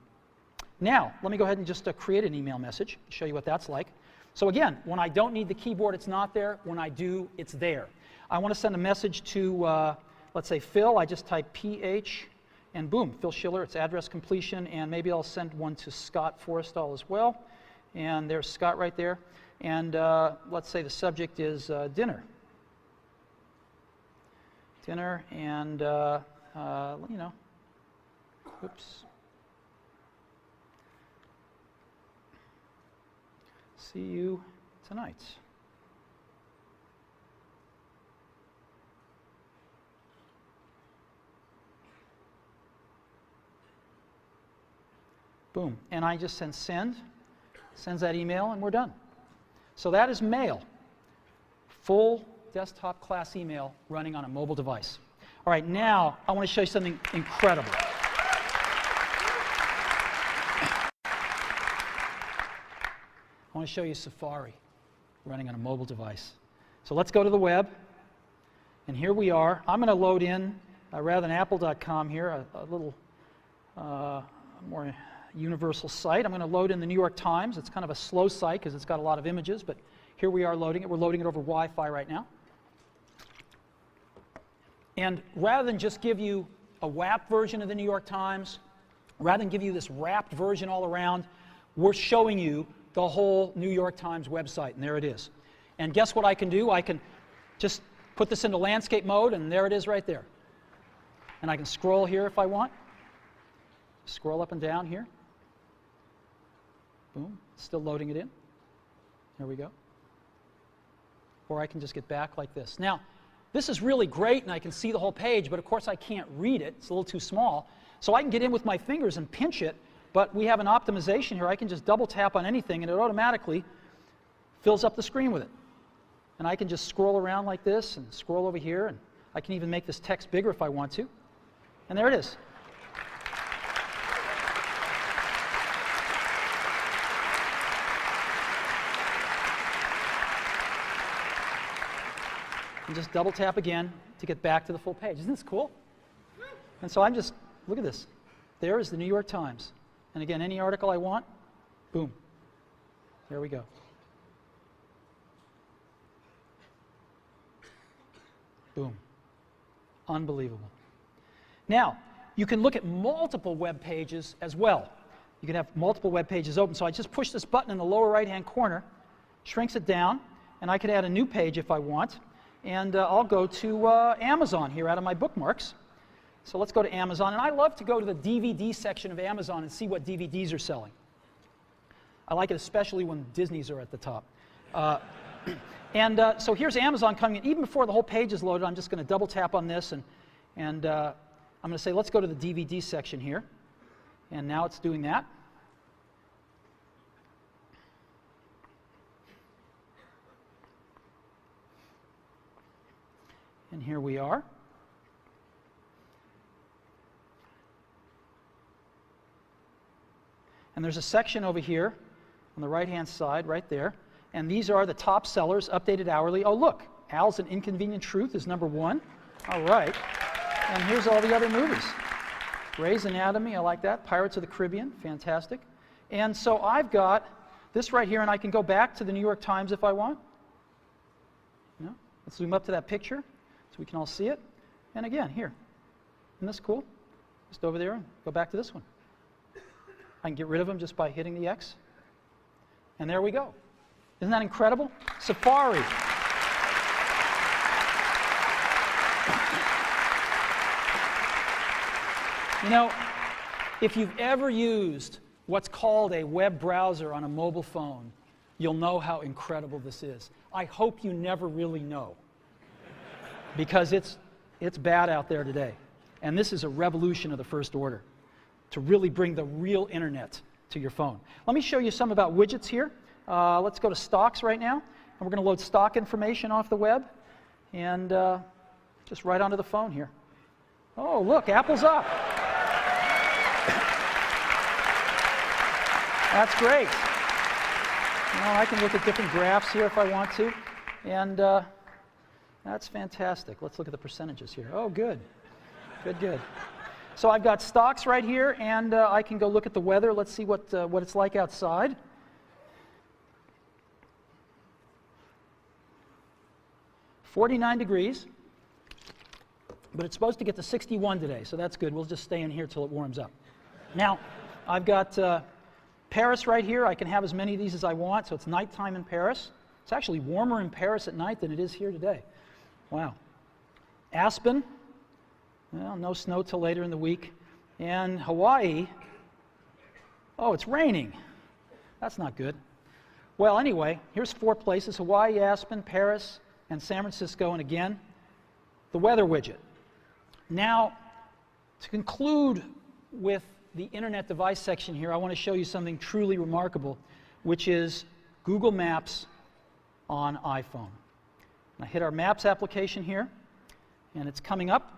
Now, let me go ahead and just create an email message, show you what that's like. So again, when I don't need the keyboard, it's not there. When I do, it's there. I want to send a message to, let's say, Phil. I just type PH, and boom, Phil Schiller, it's address completion, and maybe I'll send one to Scott Forrestal as well. And there's Scott right there. And let's say the subject is dinner. Dinner, and, you know, oops. See you tonight. Boom. And I just sends that email, and we're done. So that is mail. Full desktop class email running on a mobile device. All right, now I want to show you something incredible. I want to show you Safari running on a mobile device. So let's go to the web. And here we are. I'm going to load in, rather than apple.com here, a little more universal site. I'm going to load in the New York Times. It's kind of a slow site because it's got a lot of images, but here we are loading it. We're loading it over Wi-Fi right now. And rather than just give you a WAP version of the New York Times, rather than give you this wrapped version all around, we're showing you the whole New York Times website, and there it is. And guess what I can do? I can just put this into landscape mode, and there it is right there. And I can scroll here if I want. Scroll up and down here. Boom, still loading it in. There we go. Or I can just get back like this. Now, this is really great, and I can see the whole page, but of course I can't read it. It's a little too small. So I can get in with my fingers and pinch it, but we have an optimization here. I can just double tap on anything, and it automatically fills up the screen with it. And I can just scroll around like this and scroll over here, and I can even make this text bigger if I want to. And there it is. And just double tap again to get back to the full page. Isn't this cool? And so I'm just, look at this. There is the New York Times. And again, any article I want, boom. There we go. Boom. Unbelievable. Now, you can look at multiple web pages as well. You can have multiple web pages open. So I just push this button in the lower right-hand corner, shrinks it down, and I could add a new page if I want. And I'll go to Amazon here out of my bookmarks. So let's go to Amazon. And I love to go to the DVD section of Amazon and see what DVDs are selling. I like it especially when Disney's are at the top. So here's Amazon coming in. Even before the whole page is loaded, I'm just going to double tap on this. And I'm going to say, let's go to the DVD section here. And now it's doing that. And here we are. And there's a section over here on the right-hand side, right there. And these are the top sellers, updated hourly. Oh, look, Al's An Inconvenient Truth is #1. All right. And here's all the other movies. Grey's Anatomy, I like that. Pirates of the Caribbean, fantastic. And so I've got this right here, and I can go back to the New York Times if I want. You know, let's zoom up to that picture so we can all see it. And again, here. Isn't this cool? Just over there and go back to this one. I can get rid of them just by hitting the X. And there we go. Isn't that incredible? Safari. You know, if you've ever used what's called a web browser on a mobile phone, you'll know how incredible this is. I hope you never really know, because it's bad out there today. And this is a revolution of the first order to really bring the real internet to your phone. Let me show you some about widgets here. Let's go to stocks right now, and we're going to load stock information off the web, and just right onto the phone here. Oh, look, Apple's up. That's great. Now I can look at different graphs here if I want to. And that's fantastic. Let's look at the percentages here. Oh, good. Good, good. So I've got stocks right here, and I can go look at the weather. Let's see what it's like outside. "49 degrees, but it's supposed to get to 61 today, so that's good. We'll just stay in here till it warms up. Now, I've got Paris right here. I can have as many of these as I want, so it's nighttime in Paris. It's actually warmer in Paris at night than it is here today. Wow. Aspen, well, no snow till later in the week. And Hawaii, oh, it's raining. That's not good. Well, anyway, here's 4 places: Hawaii, Aspen, Paris, and San Francisco. And again, the weather widget. Now, to conclude with the Internet device section here, I want to show you something truly remarkable, which is Google Maps on iPhone. I hit our Maps application here, and it's coming up.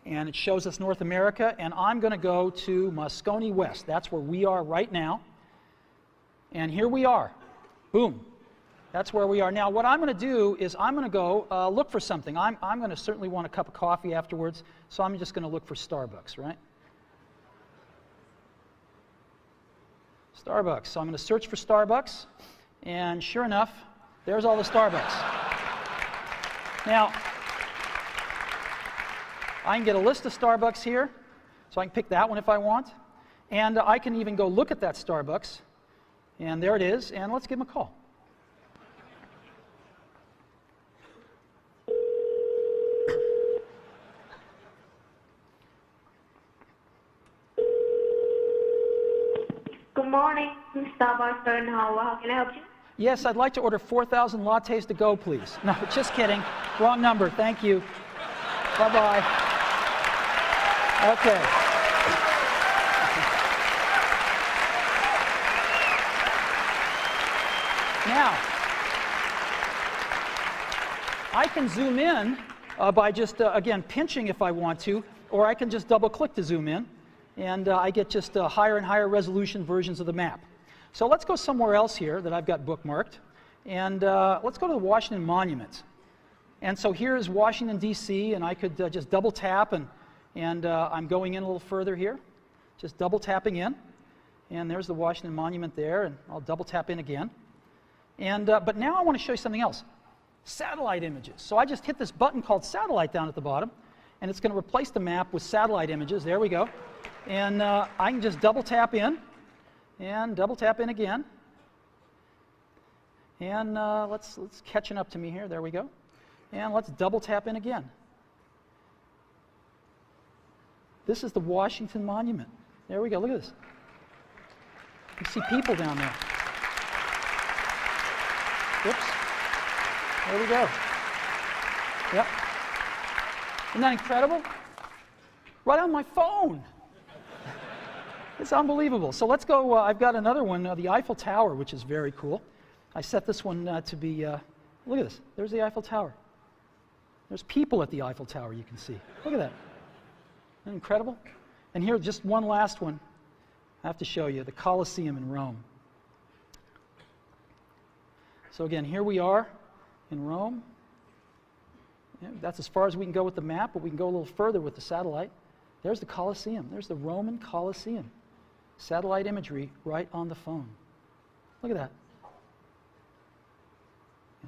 And it shows us North America, and I'm going to go to Moscone West. That's where we are right now. And here we are. Boom. That's where we are. Now, what I'm going to do is I'm going to go look for something. I'm going to certainly want a cup of coffee afterwards, so I'm just going to look for Starbucks, right? Starbucks. So I'm going to search for Starbucks, and sure enough, there's all the Starbucks. Now, I can get a list of Starbucks here, so I can pick that one if I want. And I can even go look at that Starbucks, and there it is, and let's give them a call. Good morning, Starbucks in Howard. How can I help you? Yes, I'd like to order 4,000 lattes to go, please. No, just kidding. Wrong number. Thank you. Bye-bye. Okay. Now, I can zoom in by just, again, pinching if I want to, or I can just double-click to zoom in, and I get just higher and higher resolution versions of the map. So let's go somewhere else here that I've got bookmarked, and let's go to the Washington Monument. And so here is Washington, D.C., and I could just double tap, and I'm going in a little further here, just double tapping in, and there's the Washington Monument there, and I'll double tap in again. And but now I want to show you something else, satellite images. So I just hit this button called Satellite down at the bottom, and it's going to replace the map with satellite images. There we go. And I can just double tap in, and double tap in again. And let's catching up to me here. There we go. And let's double tap in again. This is the Washington Monument. There we go. Look at this. You see people down there. Whoops. There we go. Yep. Isn't that incredible? Right on my phone. It's unbelievable. So let's go. I've got another one, the Eiffel Tower, which is very cool. I set this one to be, look at this. There's the Eiffel Tower. There's people at the Eiffel Tower, you can see. Look at that. Isn't that incredible? And here, just one last one I have to show you, the Colosseum in Rome. So again, here we are in Rome. Yeah, that's as far as we can go with the map, but we can go a little further with the satellite. There's the Colosseum. There's the Roman Colosseum. Satellite imagery right on the phone. Look at that.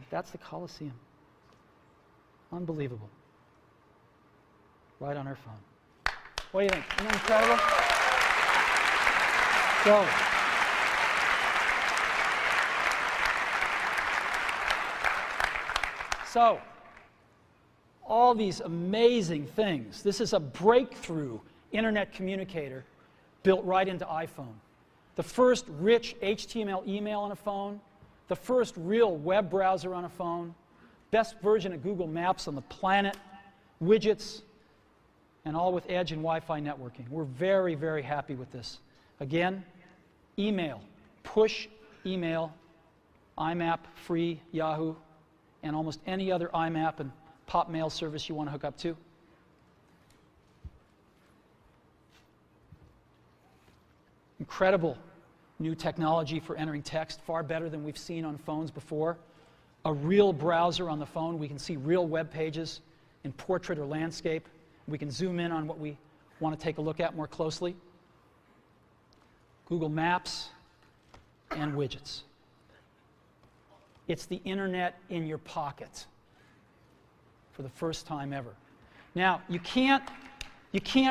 That's the Colosseum. Unbelievable. Right on our phone. What do you think? Isn't that incredible? So, all these amazing things. This is a breakthrough internet communicator built right into iPhone. The first rich HTML email on a phone, the first real web browser on a phone, best version of Google Maps on the planet, widgets, and all with Edge and Wi-Fi networking. We're very, very happy with this. Again, email, push email, IMAP, free, Yahoo, and almost any other IMAP and pop mail service you want to hook up to. Incredible new technology for entering text, far better than we've seen on phones before. A real browser on the phone. We can see real web pages in portrait or landscape. We can zoom in on what we want to take a look at more closely. Google Maps and widgets. It's the internet in your pocket for the first time ever. Now, you can't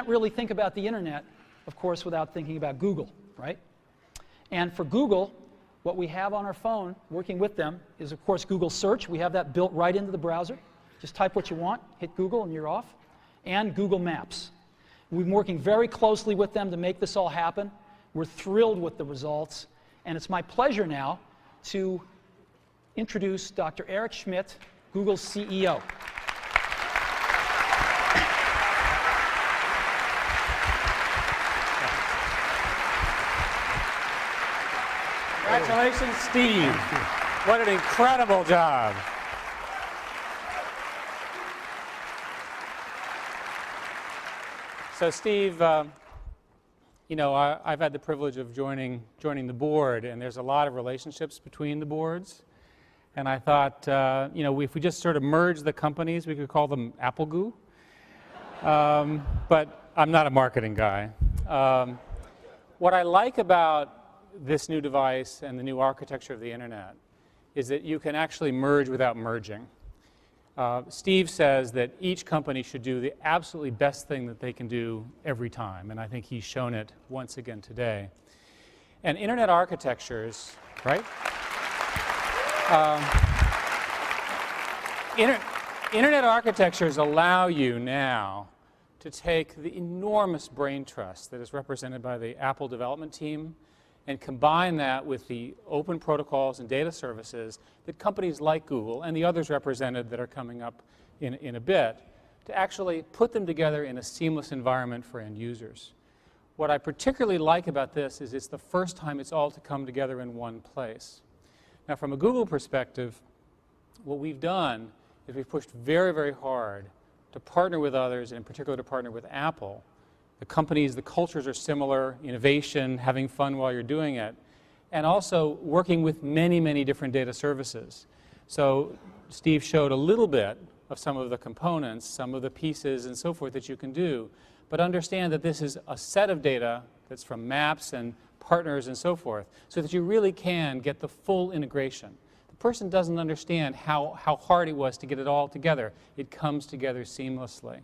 really think about the internet, of course, without thinking about Google, right? And for Google, what we have on our phone, working with them, is of course Google Search. We have that built right into the browser. Just type what you want, hit Google, and you're off. And Google Maps. We've been working very closely with them to make this all happen. We're thrilled with the results. And it's my pleasure now to introduce Dr. Eric Schmidt, Google's CEO. Congratulations, Steve. What an incredible job. So, Steve, you know, I've had the privilege of joining the board, and there's a lot of relationships between the boards. And I thought, you know, if we just sort of merge the companies, we could call them Apple Goo. But I'm not a marketing guy. What I like about this new device and the new architecture of the internet is that you can actually merge without merging. Steve says that each company should do the absolutely best thing that they can do every time, and I think he's shown it once again today. And internet architectures, right? Internet architectures allow you now to take the enormous brain trust that is represented by the Apple development team and combine that with the open protocols and data services that companies like Google and the others represented that are coming up in a bit to actually put them together in a seamless environment for end users. What I particularly like about this is it's the first time it's all to come together in one place. Now, from a Google perspective, what we've done is we've pushed very, very hard to partner with others, and in particular to partner with Apple. The companies, the cultures are similar, innovation, having fun while you're doing it, and also working with many, many different data services. So Steve showed a little bit of some of the components, some of the pieces and so forth that you can do, but understand that this is a set of data that's from maps and partners and so forth, so that you really can get the full integration. The person doesn't understand how hard it was to get it all together. It comes together seamlessly.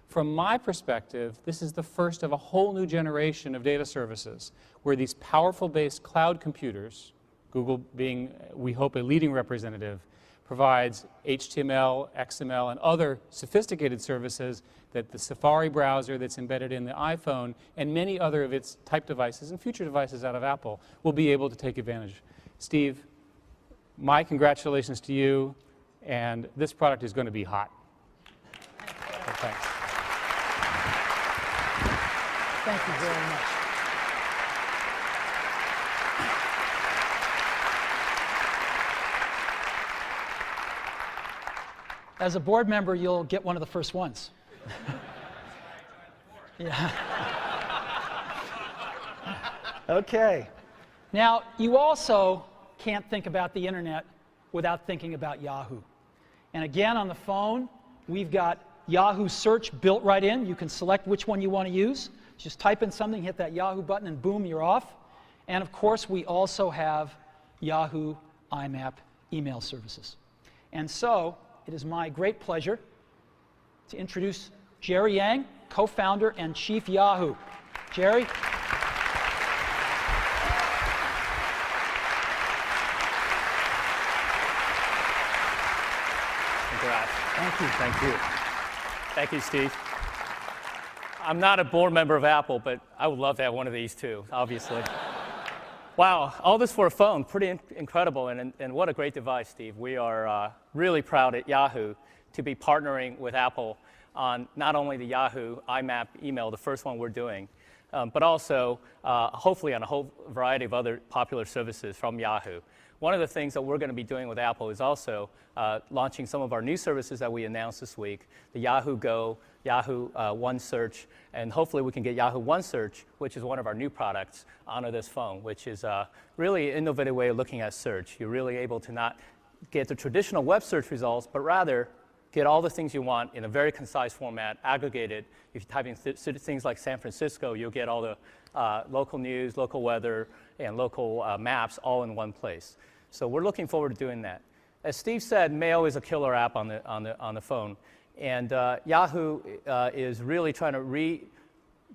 From my perspective, this is the first of a whole new generation of data services where these powerful based cloud computers, Google being, we hope, a leading representative, provides HTML, XML, and other sophisticated services that the Safari browser that's embedded in the iPhone and many other of its type devices and future devices out of Apple will be able to take advantage. Steve, my congratulations to you, and this product is going to be hot. So thanks. Thank you very much. As a board member, you'll get one of the first ones. Yeah. Okay. Now, you also can't think about the internet without thinking about Yahoo. And again, on the phone, we've got Yahoo Search built right in. You can select which one you want to use. Just type in something, hit that Yahoo button, and boom, you're off. And of course, we also have Yahoo IMAP email services. And so, it is my great pleasure to introduce Jerry Yang, co-founder and chief Yahoo. Jerry? Congrats. Thank you. Thank you. Thank you, Steve. I'm not a board member of Apple, but I would love to have one of these too, obviously. Wow, all this for a phone, pretty incredible, and what a great device, Steve. We are really proud at Yahoo to be partnering with Apple on not only the Yahoo IMAP email, the first one we're doing, but also hopefully on a whole variety of other popular services from Yahoo. One of the things that we're going to be doing with Apple is also launching some of our new services that we announced this week, the Yahoo Go Yahoo OneSearch, and hopefully we can get Yahoo OneSearch, which is one of our new products, onto this phone, which is really an innovative way of looking at search. You're really able to not get the traditional web search results, but rather get all the things you want in a very concise format, aggregated. If you type in things like San Francisco, you'll get all the local news, local weather, and local maps all in one place. So we're looking forward to doing that. As Steve said, Mail is a killer app on the phone, and Yahoo is really trying to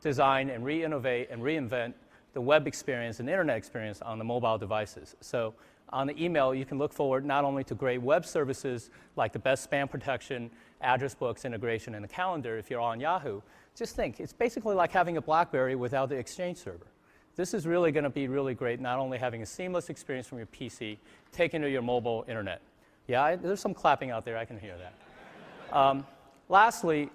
redesign and re-innovate and reinvent the web experience and internet experience on the mobile devices. So on the email, you can look forward not only to great web services like the best spam protection, address books integration, and the calendar if you're on Yahoo. Just think, it's basically like having a BlackBerry without the Exchange server. This is really going to be really great, not only having a seamless experience from your PC, taken to your mobile internet. Yeah, there's some clapping out there, I can hear that. Lastly,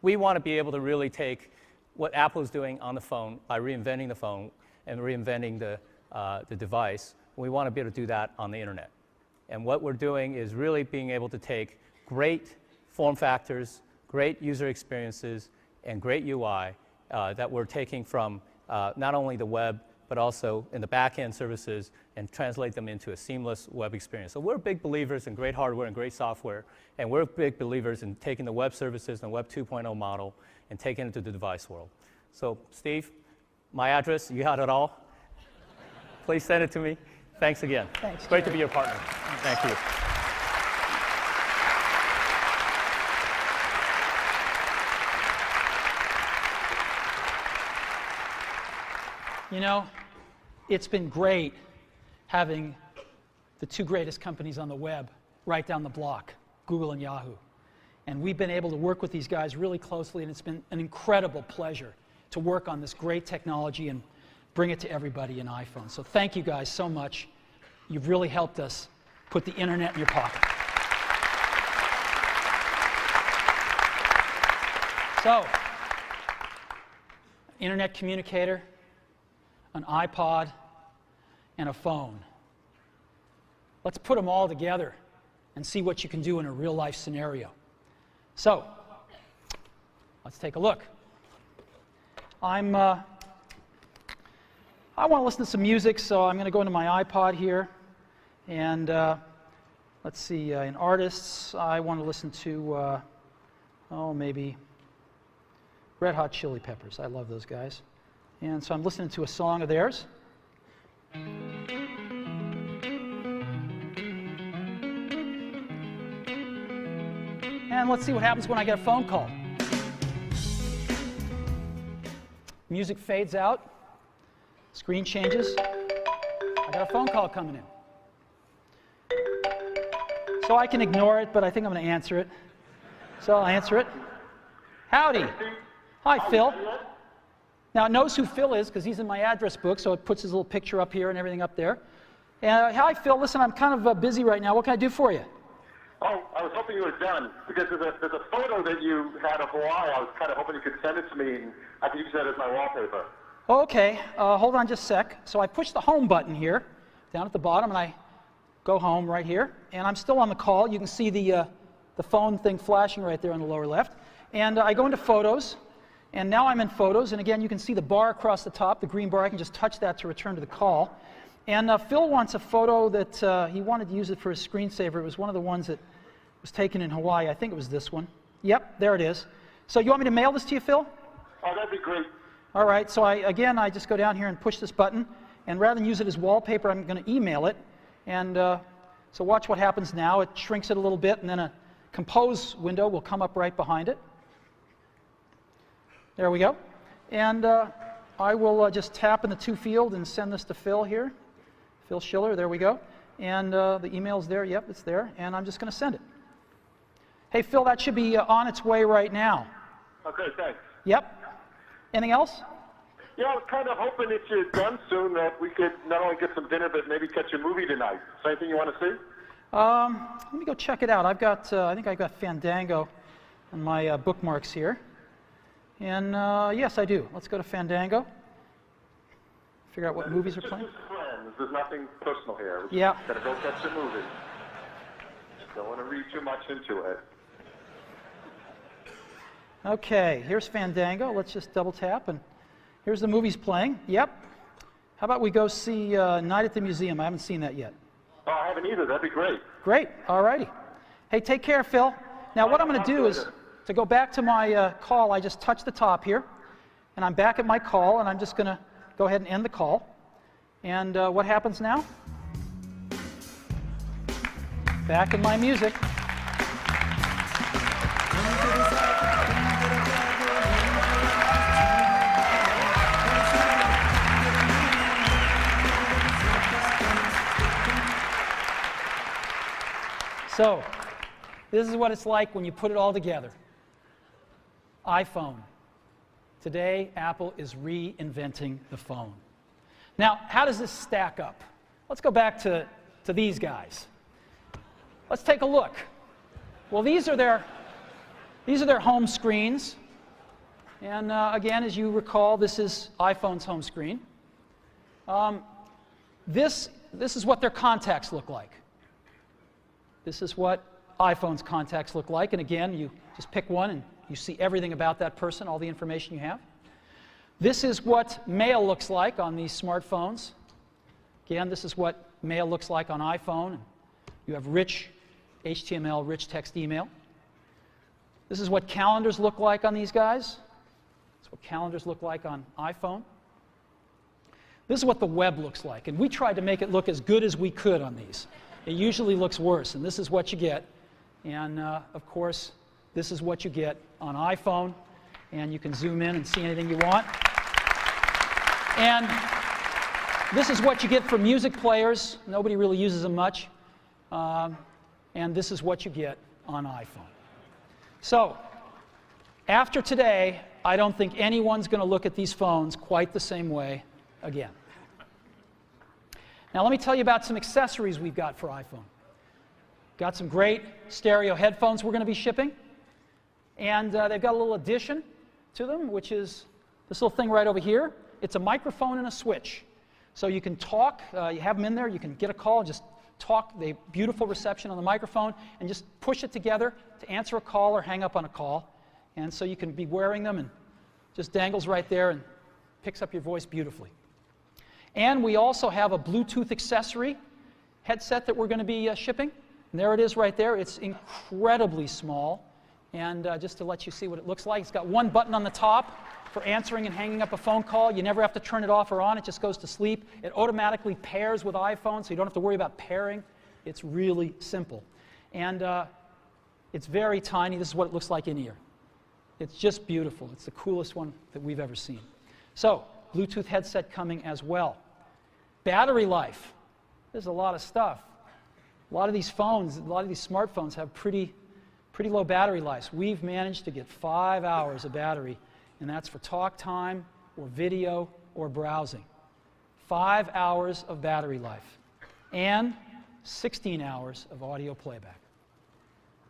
we want to be able to really take what Apple is doing on the phone by reinventing the phone and reinventing the device. We want to be able to do that on the internet. And what we're doing is really being able to take great form factors, great user experiences, and great UI that we're taking from not only the web, but also in the back-end services and translate them into a seamless web experience. So we're big believers in great hardware and great software, and we're big believers in taking the web services and the Web 2.0 model and taking it to the device world. So Steve, my address, you got it all? Please send it to me. Thanks again. Thanks, Great to Jerry. be your partner. Thank you. You know, it's been great having the two greatest companies on the web right down the block, Google and Yahoo. And we've been able to work with these guys really closely, and it's been an incredible pleasure to work on this great technology and bring it to everybody in iPhone. So thank you guys so much. You've really helped us put the internet in your pocket. So, internet communicator, an iPod, and a phone. Let's put them all together and see what you can do in a real-life scenario. So, let's take a look. I want to listen to some music, so I'm going to go into my iPod here. And let's see, in artists, I want to listen to, maybe Red Hot Chili Peppers. I love those guys. And so I'm listening to a song of theirs. And let's see what happens when I get a phone call. Music fades out. Screen changes. I got a phone call coming in. So I can ignore it, but I think I'm going to answer it. So I'll answer it. Howdy. Hi, Phil. Now it knows who Phil is because he's in my address book, so it puts his little picture up here and everything up there. And hi, Phil. Listen, I'm kind of busy right now. What can I do for you? Oh, I was hoping you were done because there's a photo that you had of Hawaii. I was kind of hoping you could send it to me, and I could use that as my wallpaper. Okay. Hold on just a sec. So I push the home button here, down at the bottom, and I go home right here. And I'm still on the call. You can see the phone thing flashing right there on the lower left. And I go into Photos. And now I'm in Photos, and again, you can see the bar across the top, the green bar. I can just touch that to return to the call. And Phil wants a photo that he wanted to use it for his screensaver. It was one of the ones that was taken in Hawaii. I think it was this one. Yep, there it is. So you want me to mail this to you, Phil? Oh, that'd be great. All right, so I just go down here and push this button, and rather than use it as wallpaper, I'm going to email it. And so watch what happens now. It shrinks it a little bit, and then a compose window will come up right behind it. There we go. And I will just tap in the to field and send this to Phil here. Phil Schiller, there we go. And the email's there. Yep, it's there. And I'm just going to send it. Hey, Phil, that should be on its way right now. Okay, thanks. Yep. Anything else? Yeah, I was kind of hoping if you're done soon that we could not only get some dinner, but maybe catch a movie tonight. Is there anything you want to see? Let me go check it out. I think I've got Fandango on my bookmarks here. And yes, I do. Let's go to Fandango. Figure out what movies are playing. Just friends. There's nothing personal here. Yeah. Gotta go catch a movie. Don't want to read too much into it. Okay, here's Fandango. Let's just double tap, and here's the movies playing. Yep. How about we go see Night at the Museum? I haven't seen that yet. Oh, I haven't either. That'd be great. Great. All righty. Hey, take care, Phil. Now, what I'm going to do is, to go back to my call, I just touched the top here, and I'm back at my call, and I'm just going to go ahead and end the call. And what happens now? Back in my music. So, this is what it's like when you put it all together. iPhone. Today, Apple is reinventing the phone. Now, how does this stack up? Let's go back to these guys. Let's take a look. Well, these are their home screens. And again, as you recall, this is iPhone's home screen. This is what their contacts look like. This is what iPhone's contacts look like. And again, you just pick one and you see everything about that person, all the information you have. This is what mail looks like on these smartphones. Again, this is what mail looks like on iPhone. You have rich HTML, rich text email. This is what calendars look like on these guys. This is what calendars look like on iPhone. This is what the web looks like. And we tried to make it look as good as we could on these. It usually looks worse, and this is what you get. And of course, this is what you get on iPhone. And you can zoom in and see anything you want. And this is what you get for music players. Nobody really uses them much. And this is what you get on iPhone. So, after today, I don't think anyone's going to look at these phones quite the same way again. Now let me tell you about some accessories we've got for iPhone. Got some great stereo headphones we're going to be shipping. And they've got a little addition to them, which is this little thing right over here. It's a microphone and a switch. So you can talk, you have them in there, you can get a call, just talk, they have beautiful reception on the microphone, and just push it together to answer a call or hang up on a call. And so you can be wearing them and just dangles right there and picks up your voice beautifully. And we also have a Bluetooth accessory headset that we're going to be shipping. And there it is right there. It's incredibly small. And just to let you see what it looks like, it's got one button on the top for answering and hanging up a phone call. You never have to turn it off or on. It just goes to sleep. It automatically pairs with iPhone, so you don't have to worry about pairing. It's really simple. And it's very tiny. This is what it looks like in ear. It's just beautiful. It's the coolest one that we've ever seen. So, Bluetooth headset coming as well. Battery life. There's a lot of stuff. A lot of these phones, a lot of these smartphones have pretty low battery lives. We've managed to get 5 hours of battery, and that's for talk time or video or browsing. 5 hours of battery life and 16 hours of audio playback.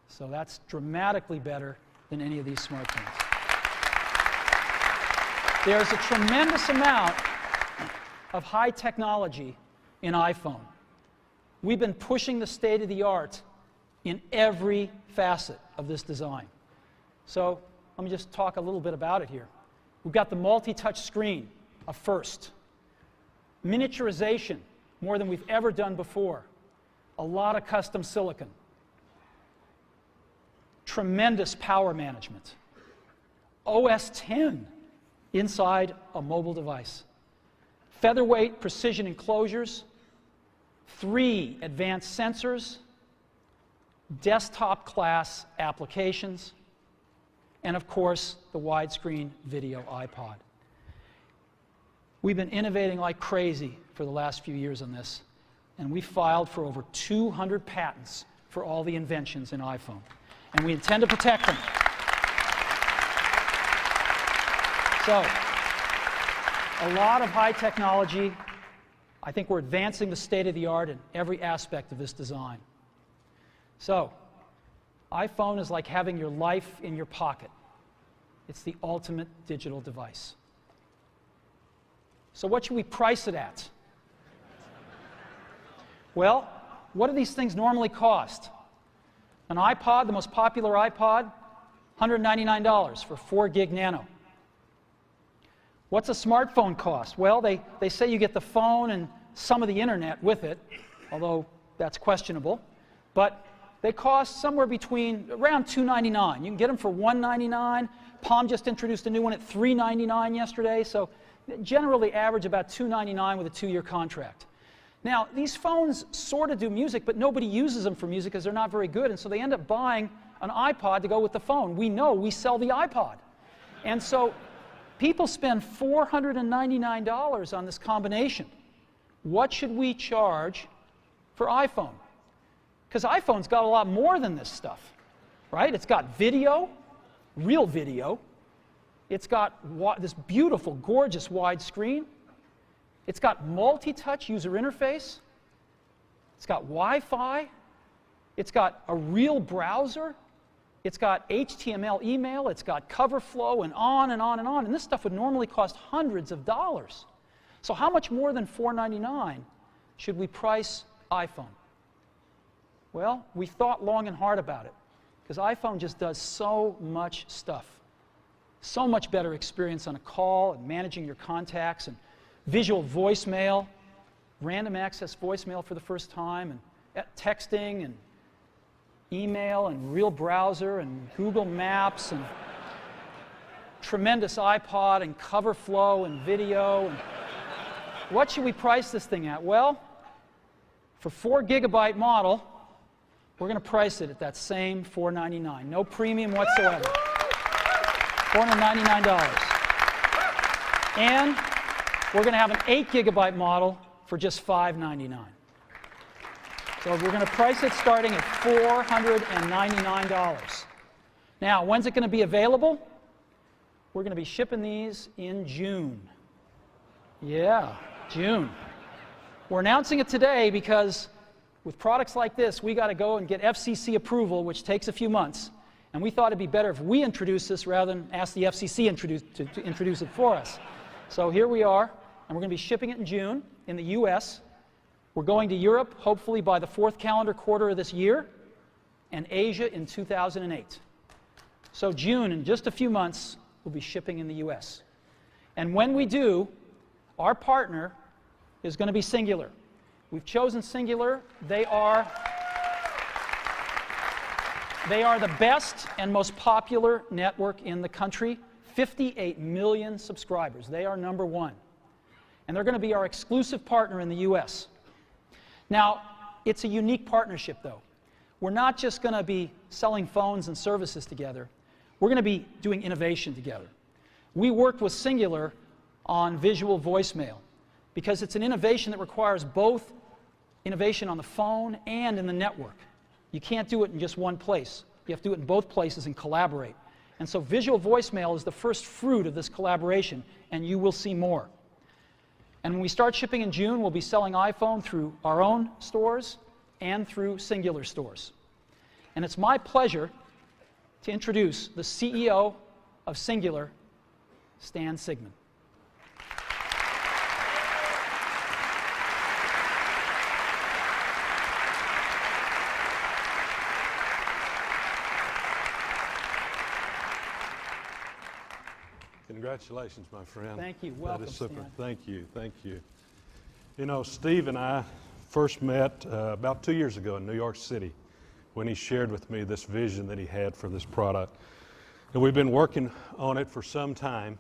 So that's dramatically better than any of these smartphones. There's a tremendous amount of high technology in iPhone. We've been pushing the state of the art in every facet of this design. So let me just talk a little bit about it here. We've got the multi-touch screen, a first. Miniaturization, more than we've ever done before. A lot of custom silicon. Tremendous power management. OS X inside a mobile device. Featherweight precision enclosures. 3 advanced sensors. Desktop class applications. And of course, the widescreen video iPod. We've been innovating like crazy for the last few years on this, and we filed for over 200 patents for all the inventions in iPhone, and we intend to protect them. So, a lot of high technology. I think we're advancing the state of the art in every aspect of this design. So, iPhone is like having your life in your pocket. It's the ultimate digital device. So what should we price it at? Well, what do these things normally cost? An iPod, the most popular iPod, $199 for 4 gig nano. What's a smartphone cost? Well, they say you get the phone and some of the internet with it, although that's questionable. But they cost somewhere between around $299. You can get them for $199. Palm just introduced a new one at $399 yesterday, so generally average about $299 with a 2-year contract. Now, these phones sort of do music, but nobody uses them for music because they're not very good, and so they end up buying an iPod to go with the phone. We know we sell the iPod. And so people spend $499 on this combination. What should we charge for iPhone? Because iPhone's got a lot more than this stuff, right? It's got video, real video. It's got this beautiful, gorgeous wide screen. It's got multi-touch user interface. It's got Wi-Fi. It's got a real browser. It's got HTML email. It's got cover flow and on and on and on. And this stuff would normally cost hundreds of dollars. So how much more than $499 should we price iPhone? Well, we thought long and hard about it because iPhone just does so much stuff. So much better experience on a call and managing your contacts and visual voicemail, random access voicemail for the first time, and texting and email and real browser and Google Maps and tremendous iPod and cover flow and video. And what should we price this thing at? Well, for 4 gigabyte model, we're going to price it at that same $499. No premium whatsoever. $499. And we're going to have an 8 gigabyte model for just $599. So we're going to price it starting at $499. Now, when's it going to be available? We're going to be shipping these in June. Yeah, June. We're announcing it today because with products like this, we got to go and get FCC approval, which takes a few months. And we thought it'd be better if we introduce this rather than ask the FCC to introduce it for us. So here we are, and we're going to be shipping it in June in the US. We're going to Europe, hopefully by the 4th calendar quarter of this year, and Asia in 2008. So June, in just a few months, we'll be shipping in the US. And when we do, our partner is going to be Cingular. We've chosen Cingular. They are the best and most popular network in the country. 58 million subscribers. They are number one. And they're going to be our exclusive partner in the US. Now, it's a unique partnership, though. We're not just going to be selling phones and services together. We're going to be doing innovation together. We worked with Cingular on visual voicemail because it's an innovation that requires both innovation on the phone and in the network. You can't do it in just one place. You have to do it in both places and collaborate. And so visual voicemail is the first fruit of this collaboration, and you will see more. And when we start shipping in June, we'll be selling iPhone through our own stores and through Cingular stores. And it's my pleasure to introduce the CEO of Cingular, Stan Sigman. Congratulations, my friend. Thank you. Welcome, that is super. Stan. Thank you. Thank you. You know, Steve and I first met about 2 years ago in New York City when he shared with me this vision that he had for this product. And we've been working on it for some time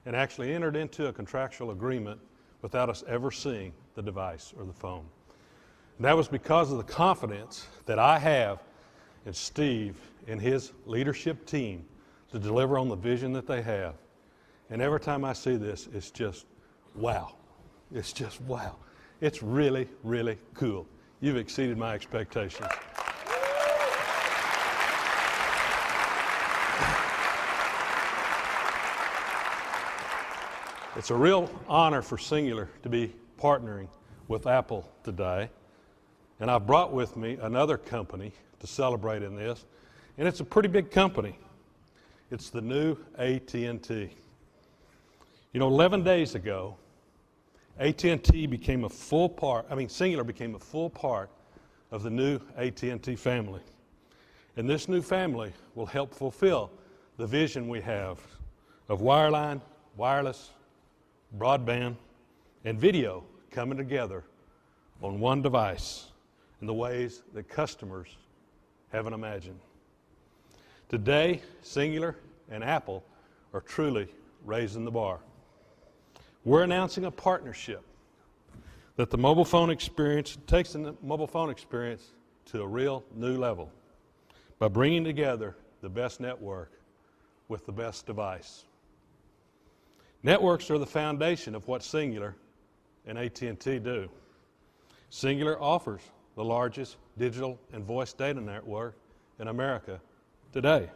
and actually entered into a contractual agreement without us ever seeing the device or the phone. And that was because of the confidence that I have in Steve and his leadership team to deliver on the vision that they have. And every time I see this, it's just wow. It's just wow. It's really, really cool. You've exceeded my expectations. It's a real honor for Cingular to be partnering with Apple today. And I've brought with me another company to celebrate in this. And it's a pretty big company. It's the new AT&T. You know, 11 days ago, AT&T became a full part, Cingular became a full part of the new AT&T family. And this new family will help fulfill the vision we have of wireline, wireless, broadband, and video coming together on one device in the ways that customers haven't imagined. Today, Cingular and Apple are truly raising the bar. We're announcing a partnership that the mobile phone experience takes the mobile phone experience to a real new level by bringing together the best network with the best device. Networks are the foundation of what Cingular and AT&T do. Cingular offers the largest digital and voice data network in America today.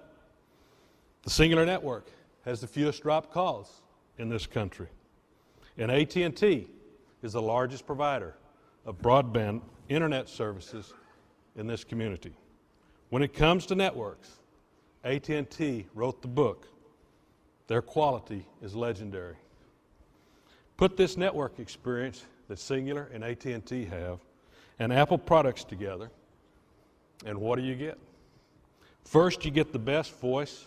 The Cingular network has the fewest dropped calls in this country. And AT&T is the largest provider of broadband internet services in this community. When it comes to networks, AT&T wrote the book. Their quality is legendary. Put this network experience that Cingular and AT&T have and Apple products together, and what do you get? First, you get the best voice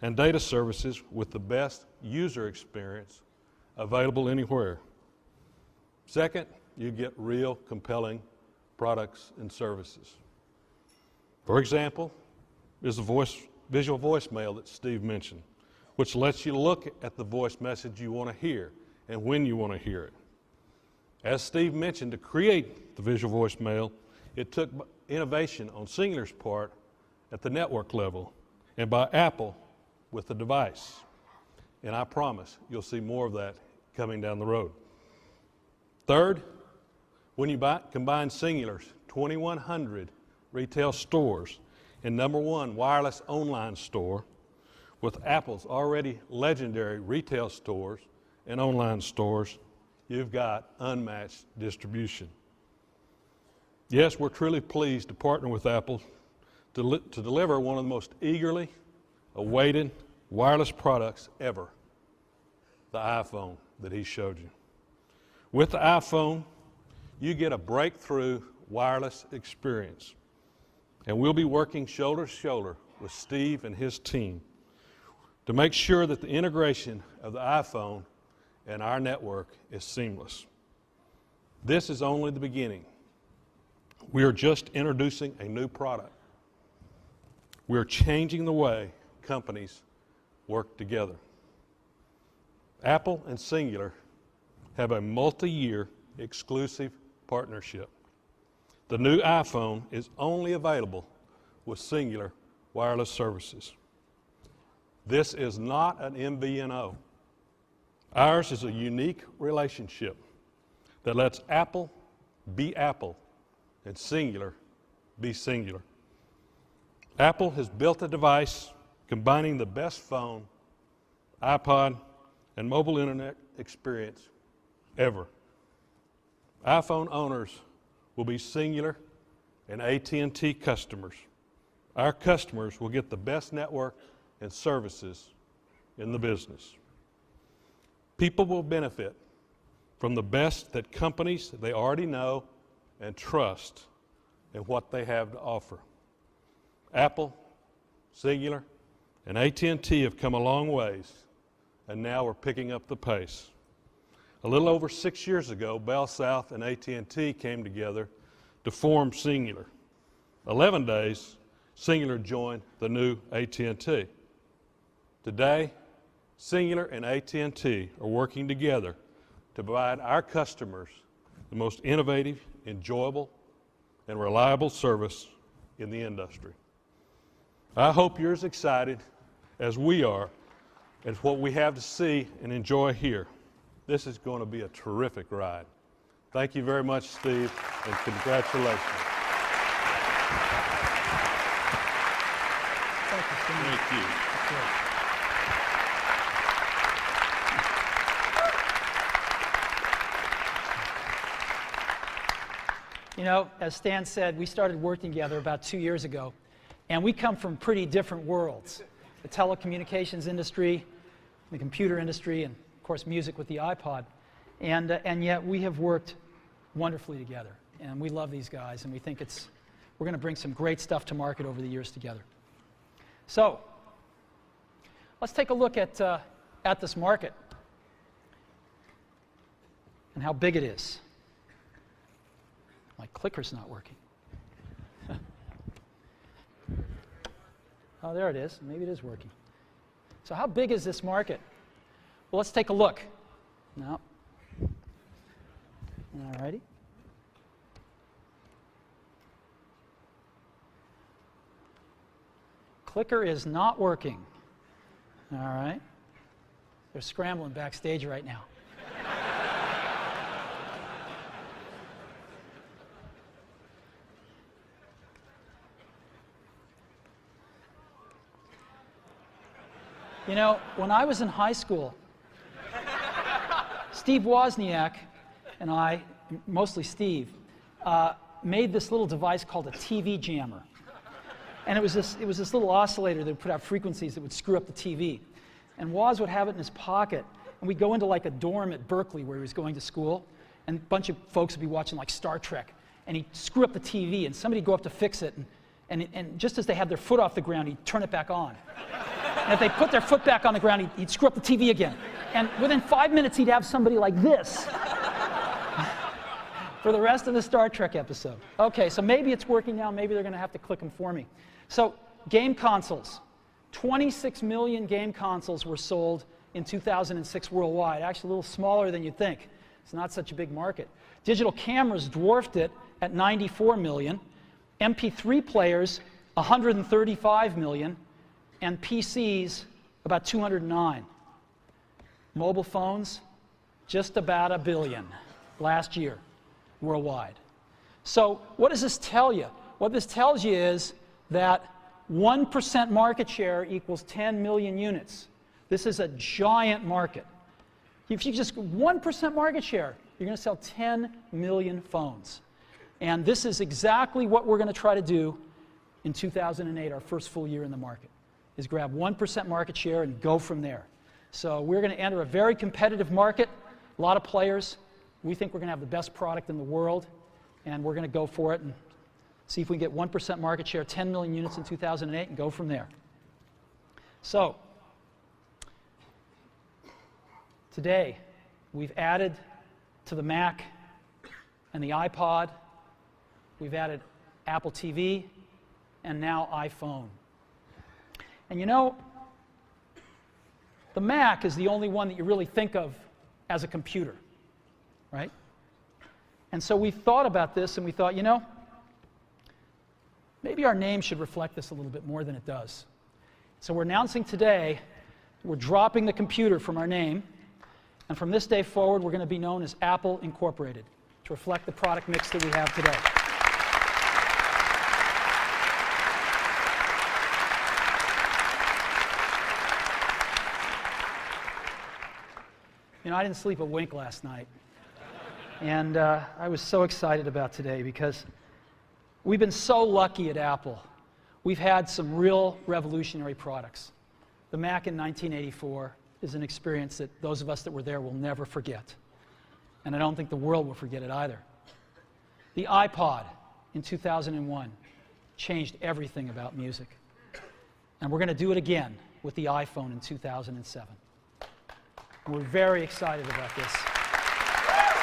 and data services with the best user experience available anywhere. Second, you get real compelling products and services. For example, is the visual voicemail that Steve mentioned, which lets you look at the voice message you want to hear and when you want to hear it. As Steve mentioned, to create the visual voicemail, it took innovation on Cingular's part at the network level and by Apple with the device. And I promise you'll see more of that coming down the road. Third, when you combine Cingular's 2,100 retail stores and #1 wireless online store with Apple's already legendary retail stores and online stores, you've got unmatched distribution. Yes, we're truly pleased to partner with Apple to deliver one of the most eagerly awaited wireless products ever, the iPhone that he showed you. With the iPhone, you get a breakthrough wireless experience. And we'll be working shoulder to shoulder with Steve and his team to make sure that the integration of the iPhone and our network is seamless. This is only the beginning. We are just introducing a new product. We are changing the way companies work together. Apple and Cingular have a multi-year exclusive partnership. The new iPhone is only available with Cingular wireless services. This is not an MVNO. Ours is a unique relationship that lets Apple be Apple and Cingular be Cingular. Apple has built a device combining the best phone, iPod, and mobile internet experience ever. iPhone owners will be Cingular and AT&T customers. Our customers will get the best network and services in the business. People will benefit from the best that companies they already know and trust in what they have to offer. Apple, Cingular, and AT&T have come a long ways, and now we're picking up the pace. A little over 6 years ago, Bell South and AT&T came together to form Cingular. 11 days, Cingular joined the new AT&T. Today, Cingular and AT&T are working together to provide our customers the most innovative, enjoyable, and reliable service in the industry. I hope you're as excited as we are at what we have to see and enjoy here. This is going to be a terrific ride. Thank you very much, Steve, and congratulations. Thank you, Steve. Thank you. You know, as Stan said, we started working together about 2 years ago, and we come from pretty different worlds. The telecommunications industry, the computer industry, and of course music with the iPod. And yet we have worked wonderfully together, and we love these guys, and we think we're going to bring some great stuff to market over the years together. So, let's take a look at this market and how big it is. My clicker's not working. Oh, there it is. Maybe it is working. So how big is this market? Well, let's take a look. No. All righty. Clicker is not working. All right. They're scrambling backstage right now. You know, when I was in high school, Steve Wozniak and I, mostly Steve, made this little device called a TV jammer. And it was this little oscillator that would put out frequencies that would screw up the TV. And Woz would have it in his pocket, and we'd go into like a dorm at Berkeley where he was going to school, and a bunch of folks would be watching like Star Trek, and he'd screw up the TV, and somebody'd go up to fix it, and just as they had their foot off the ground, he'd turn it back on. And if they put their foot back on the ground, he'd screw up the TV again. And within 5 minutes, he'd have somebody like this for the rest of the Star Trek episode. Okay, so maybe it's working now. Maybe they're going to have to click them for me. So game consoles. 26 million game consoles were sold in 2006 worldwide. Actually, a little smaller than you'd think. It's not such a big market. Digital cameras dwarfed it at 94 million. MP3 players, 135 million. And PCs, about 209. Mobile phones, just about 1 billion last year worldwide. So what does this tell you? What this tells you is that 1% market share equals 10 million units. This is a giant market. If you just 1% market share, you're going to sell 10 million phones. And this is exactly what we're going to try to do in 2008, our first full year in the market, is grab 1% market share and go from there. So we're going to enter a very competitive market, a lot of players. We think we're going to have the best product in the world, and we're going to go for it and see if we can get 1% market share, 10 million units in 2008, and go from there. So today, we've added to the Mac and the iPod, we've added Apple TV, and now iPhone. And you know, the Mac is the only one that you really think of as a computer, right? And so we thought about this and we thought, you know, maybe our name should reflect this a little bit more than it does. So we're announcing today we're dropping the computer from our name, and from this day forward we're going to be known as Apple Incorporated to reflect the product mix that we have today. You know, I didn't sleep a wink last night, and I was so excited about today because we've been so lucky at Apple. We've had some real revolutionary products. The Mac in 1984 is an experience that those of us that were there will never forget, and I don't think the world will forget it either. The iPod in 2001 changed everything about music, and we're going to do it again with the iPhone in 2007. We're very excited about this.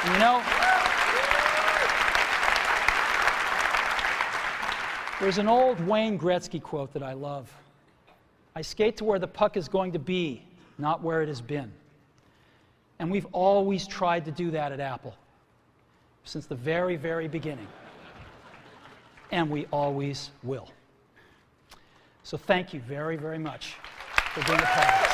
And you know, there's an old Wayne Gretzky quote that I love. I skate to where the puck is going to be, not where it has been. And we've always tried to do that at Apple, since the very, very beginning. And we always will. So thank you very, very much for being a part of it.